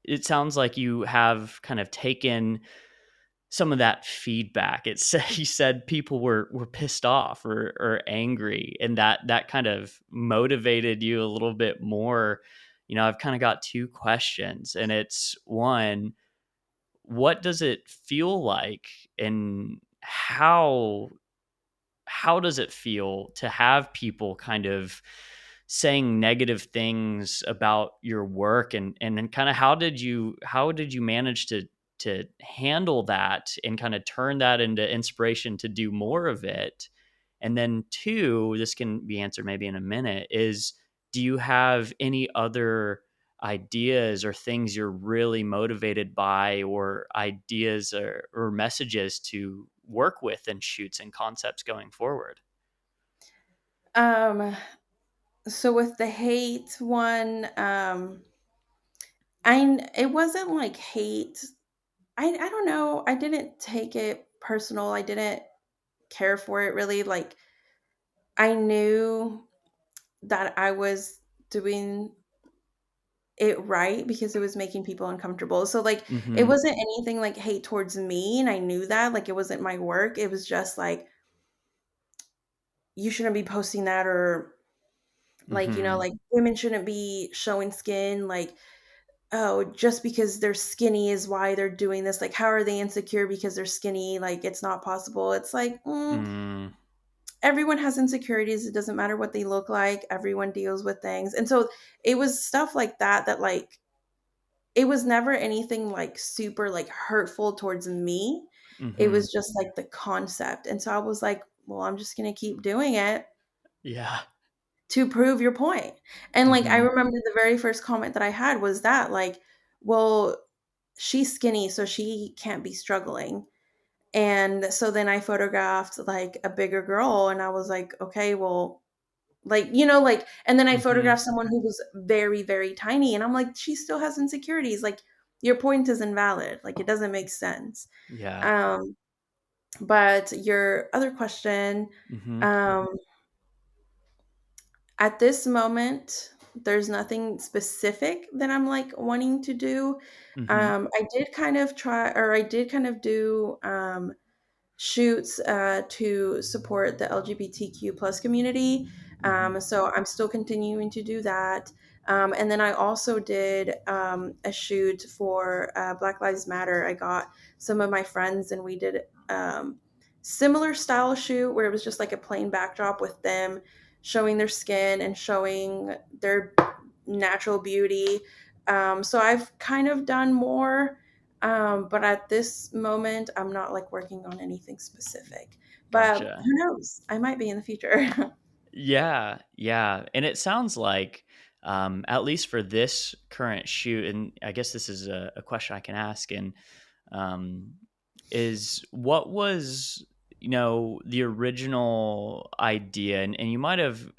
it sounds like you have kind of taken some of that feedback. You said people were pissed off or angry, and that kind of motivated you a little bit more. I've kind of got two questions, and it's one, what does it feel like, and how does it feel to have people kind of saying negative things about your work, and then kind of how did you manage to handle that and kind of turn that into inspiration to do more of it? And then two, this can be answered maybe in a minute, is do you have any other ideas or things you're really motivated by, or ideas or messages to work with and shoots and concepts going forward? Um, so with the hate one, it wasn't like hate. I don't know. I didn't take it personal. I didn't care for it really. Like I knew that I was doing it right because it was making people uncomfortable. So like it Mm-hmm. wasn't anything like hate towards me, and I knew that. Like it wasn't my work. It was just like you shouldn't be posting that, or like Mm-hmm. like women shouldn't be showing skin, like oh, just because they're skinny is why they're doing this. Like how are they insecure because they're skinny? Like it's not possible. It's like Mm, everyone has insecurities. It doesn't matter what they look like. Everyone deals with things. And so it was stuff like that that like it was never anything like super like hurtful towards me. It mm-hmm. was just like the concept. And so I was like, well, I'm just going to keep doing it Yeah. to prove your point. And like I Mm-hmm. remember the very first comment that I had was that like, well, she's skinny so she can't be struggling. And so then I photographed like a bigger girl and I was like, okay, well, like, like, and then I Mm-hmm. photographed someone who was very, very tiny. And I'm like, she still has insecurities. Like, your point is invalid. Like, it doesn't make sense. Yeah. Um, but your other question, Mm-hmm. um, at this moment, there's nothing specific that I'm like wanting to do. Mm-hmm. I did kind of try, or I did kind of do shoots to support the LGBTQ plus community. Mm-hmm. So I'm still continuing to do that. And then I also did a shoot for Black Lives Matter. I got some of my friends and we did similar style shoot where it was just like a plain backdrop with them showing their skin and showing their natural beauty. So I've kind of done more, but at this moment, I'm not like working on anything specific. But Gotcha. who knows? I might be in the future. Yeah, yeah. And it sounds like, at least for this current shoot, and I guess this is a question I can ask, and um, is what was, the original idea? And you might have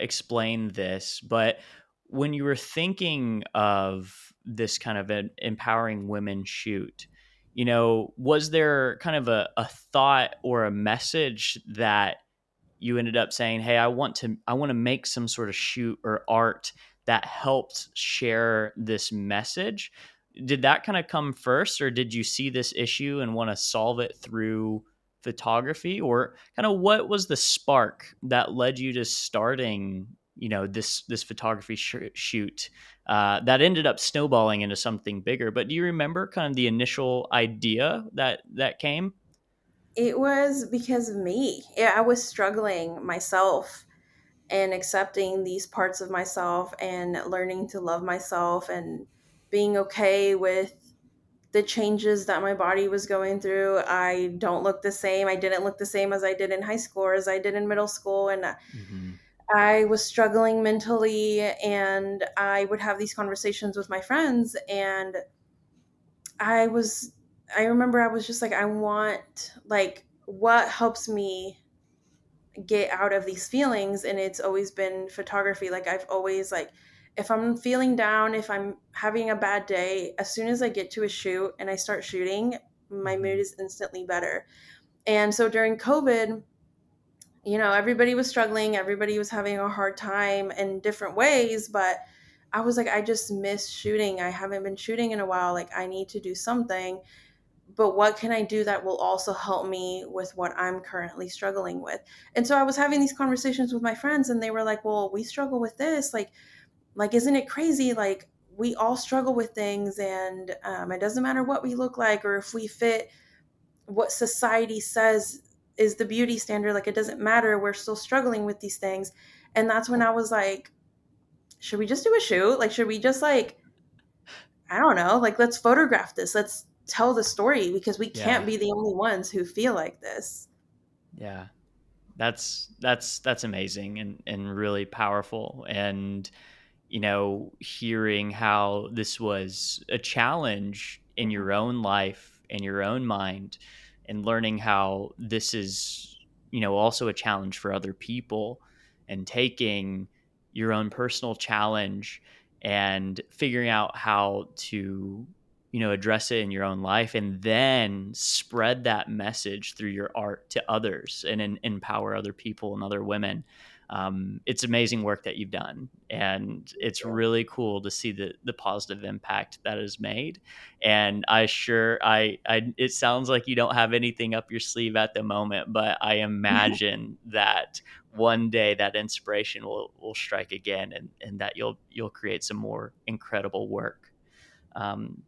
explained this, but when you were thinking of this kind of an empowering women shoot, was there kind of a thought or a message that you ended up saying, "Hey, I want to make some sort of shoot or art that helped share this message." Did that kind of come first, or did you see this issue and want to solve it through photography, or kind of what was the spark that led you to starting, this photography shoot that ended up snowballing into something bigger? But do you remember kind of the initial idea that came? It was because of me. Yeah, I was struggling myself and accepting these parts of myself and learning to love myself and being okay with the changes that my body was going through. I don't look the same. I didn't look the same as I did in high school or as I did in middle school. And Mm-hmm. I was struggling mentally, and I would have these conversations with my friends. And I was, I remember I was just like, I want, like, what helps me get out of these feelings? And it's always been photography. Like, I've always, like, if I'm feeling down, if I'm having a bad day, as soon as I get to a shoot and I start shooting, my mood Mm-hmm. is instantly better. And so during COVID, everybody was struggling, everybody was having a hard time in different ways, but I was like, I just miss shooting. I haven't been shooting in a while. Like, I need to do something, but what can I do that will also help me with what I'm currently struggling with? And so I was having these conversations with my friends, and they were like, well, we struggle with this. Like, isn't it crazy? Like, we all struggle with things, and it doesn't matter what we look like or if we fit what society says is the beauty standard. Like, it doesn't matter, we're still struggling with these things. And that's when I was like, should we just do a shoot? Like, should we just, like, I don't know, like, let's photograph this, let's tell the story, because we can't Yeah. be the only ones who feel like this. Yeah. That's amazing and really powerful. And hearing how this was a challenge in your own life and your own mind, and learning how this is also a challenge for other people, and taking your own personal challenge and figuring out how to, address it in your own life, and then spread that message through your art to others and empower other people and other women. It's amazing work that you've done, and it's really cool to see the positive impact that is made. And it sounds like you don't have anything up your sleeve at the moment, but I imagine that one day that inspiration will strike again, and that you'll create some more incredible work. Um,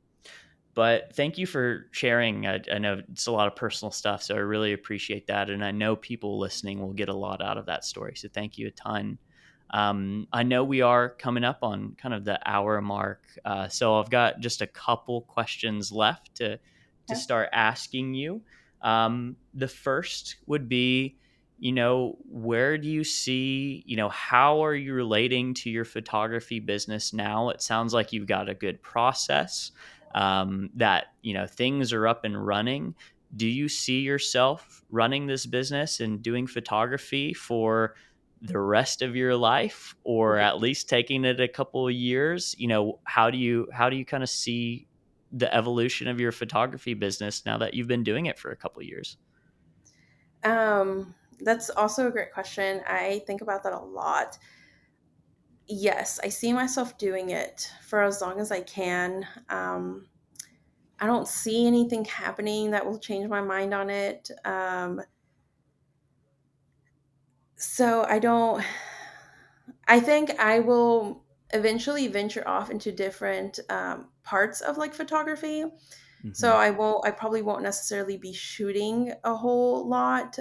but thank you for sharing. I know it's a lot of personal stuff, so I really appreciate that. And I know people listening will get a lot out of that story. So thank you a ton. I know we are coming up on kind of the hour mark. So I've got just a couple questions left to Yeah. start asking you. The first would be, where do you see, how are you relating to your photography business now? It sounds like you've got a good process, that things are up and running. Do you see yourself running this business and doing photography for the rest of your life, or at least taking it a couple of years? How do you kind of see the evolution of your photography business now that you've been doing it for a couple of years? That's also a great question. I think about that a lot. Yes, I see myself doing it for as long as I can. I don't see anything happening that will change my mind on it. So I don't, I think I will eventually venture off into different parts of like photography. So Hmm. I probably won't necessarily be shooting a whole lot.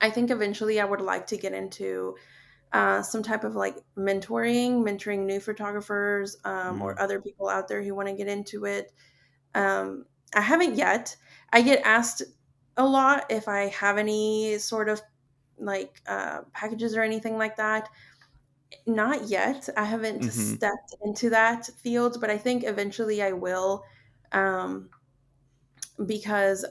I think eventually I would like to get into some type of like mentoring new photographers, or Mm. other people out there who want to get into it. I haven't yet. I get asked a lot if I have any sort of like packages or anything like that. Not yet. I haven't Hmm. stepped into that field, but I think eventually I will, um, because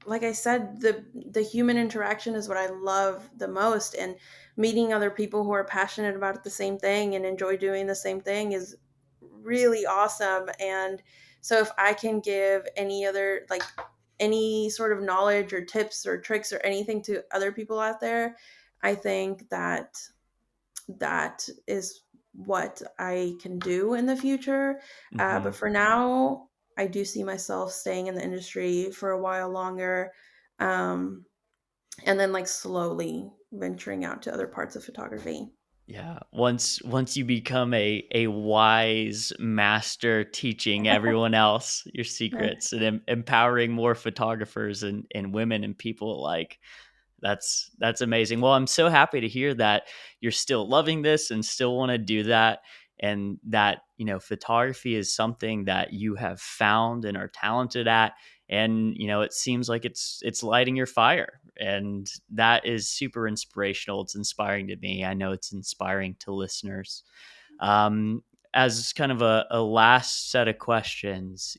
like I said, the human interaction is what I love the most, and meeting other people who are passionate about the same thing and enjoy doing the same thing is really awesome. And so if I can give any other like any sort of knowledge or tips or tricks or anything to other people out there, I think that that is what I can do in the future. But Hmm. for now, I do see myself staying in the industry for a while longer, um, and then like slowly venturing out to other parts of photography. Yeah. Once you become a wise master, teaching everyone else your Yeah. secrets and empowering more photographers and women and people alike. That's amazing. Well, I'm so happy to hear that you're still loving this and still want to do that, and that, photography is something that you have found and are talented at, and it seems like it's lighting your fire, and that is super inspirational. It's inspiring to me. I know it's inspiring to listeners. um, as kind of a last set of questions,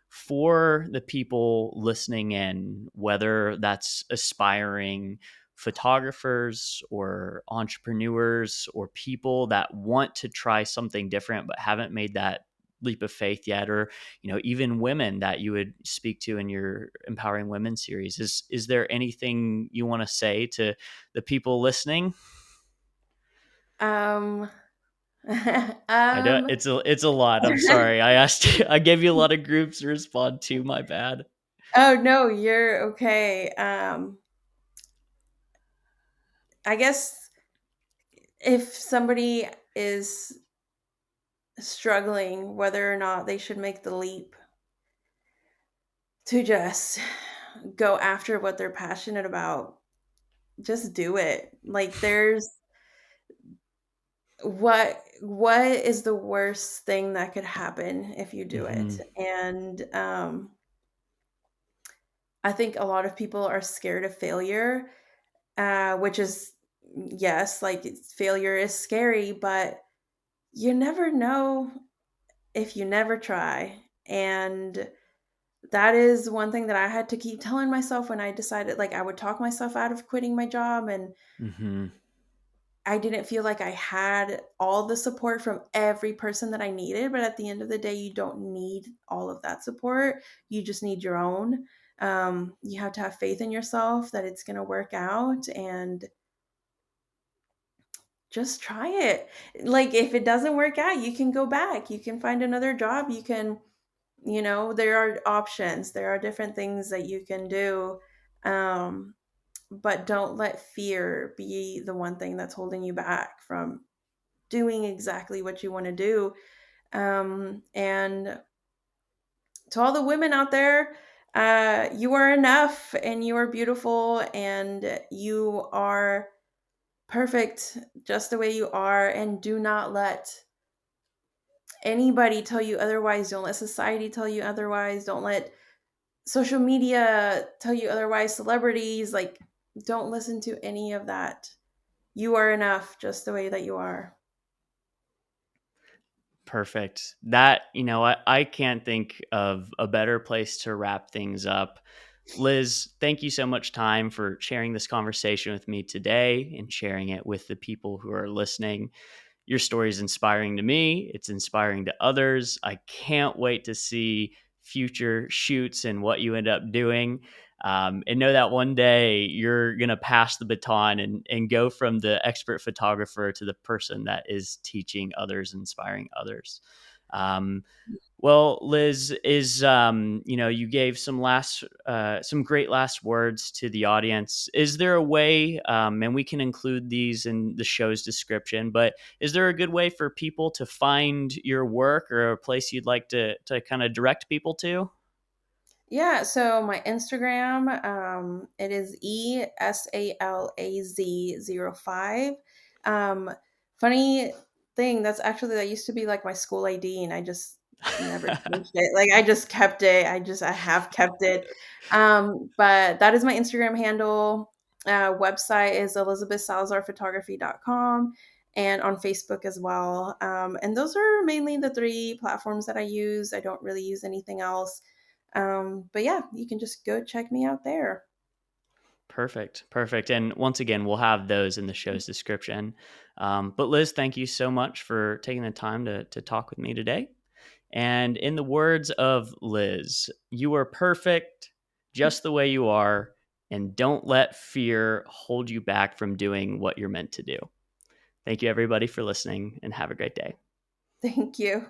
for the people listening in, whether that's aspiring photographers or entrepreneurs or people that want to try something different but haven't made that leap of faith yet, or even women that you would speak to in your Empowering Women series, is there anything you want to say to the people listening? Um, I don't. um, It's a lot. I'm sorry. I asked you. I gave you a lot of groups to respond to. My bad. oh no, you're okay. I guess if somebody is struggling whether or not they should make the leap to just go after what they're passionate about, just do it. Like there's what is the worst thing that could happen if you do it? Hmm. And I think a lot of people are scared of failure, which is yes, like failure is scary, but you never know if you never try. And that is one thing that I had to keep telling myself when I decided, like, I would talk myself out of quitting my job, and Mm-hmm. I didn't feel like I had all the support from every person that I needed. But at the end of the day, you don't need all of that support. You just need your own. You have to have faith in yourself that it's going to work out, and just try it. Like, if it doesn't work out, you can go back. You can find another job. You can, there are options. There are different things that you can do. Um, but don't let fear be the one thing that's holding you back from doing exactly what you want to do. And to all the women out there, you are enough, and you are beautiful, and you are perfect just the way you are. And do not let anybody tell you otherwise. Don't let society tell you otherwise. Don't let social media tell you otherwise. Celebrities, like, don't listen to any of that. You are enough just the way that you are. Perfect. That, I can't think of a better place to wrap things up. Liz, thank you so much time for sharing this conversation with me today and sharing it with the people who are listening. Your story is inspiring to me. It's inspiring to others. I can't wait to see future shoots and what you end up doing. And know that one day you're going to pass the baton and go from the expert photographer to the person that is teaching others, inspiring others. Um, well, Liz, you gave some great last words to the audience. Is there a way, and we can include these in the show's description, but is there a good way for people to find your work, or a place you'd like to kind of direct people to? Yeah, so my Instagram, it is ESALAZ05. Um, Funny thing, that used to be like my school ID, and I just never changed it. Like, I just kept it. I have kept it. But that is my Instagram handle. Website is elizabethsalazarphotography.com, and on Facebook as well. And those are mainly the three platforms that I use. I don't really use anything else. But yeah, you can just go check me out there. Perfect. Perfect. And once again, we'll have those in the show's description. But Liz, thank you so much for taking the time to talk with me today. And in the words of Liz, you are perfect just the way you are, and don't let fear hold you back from doing what you're meant to do. Thank you, everybody, for listening, and have a great day. Thank you.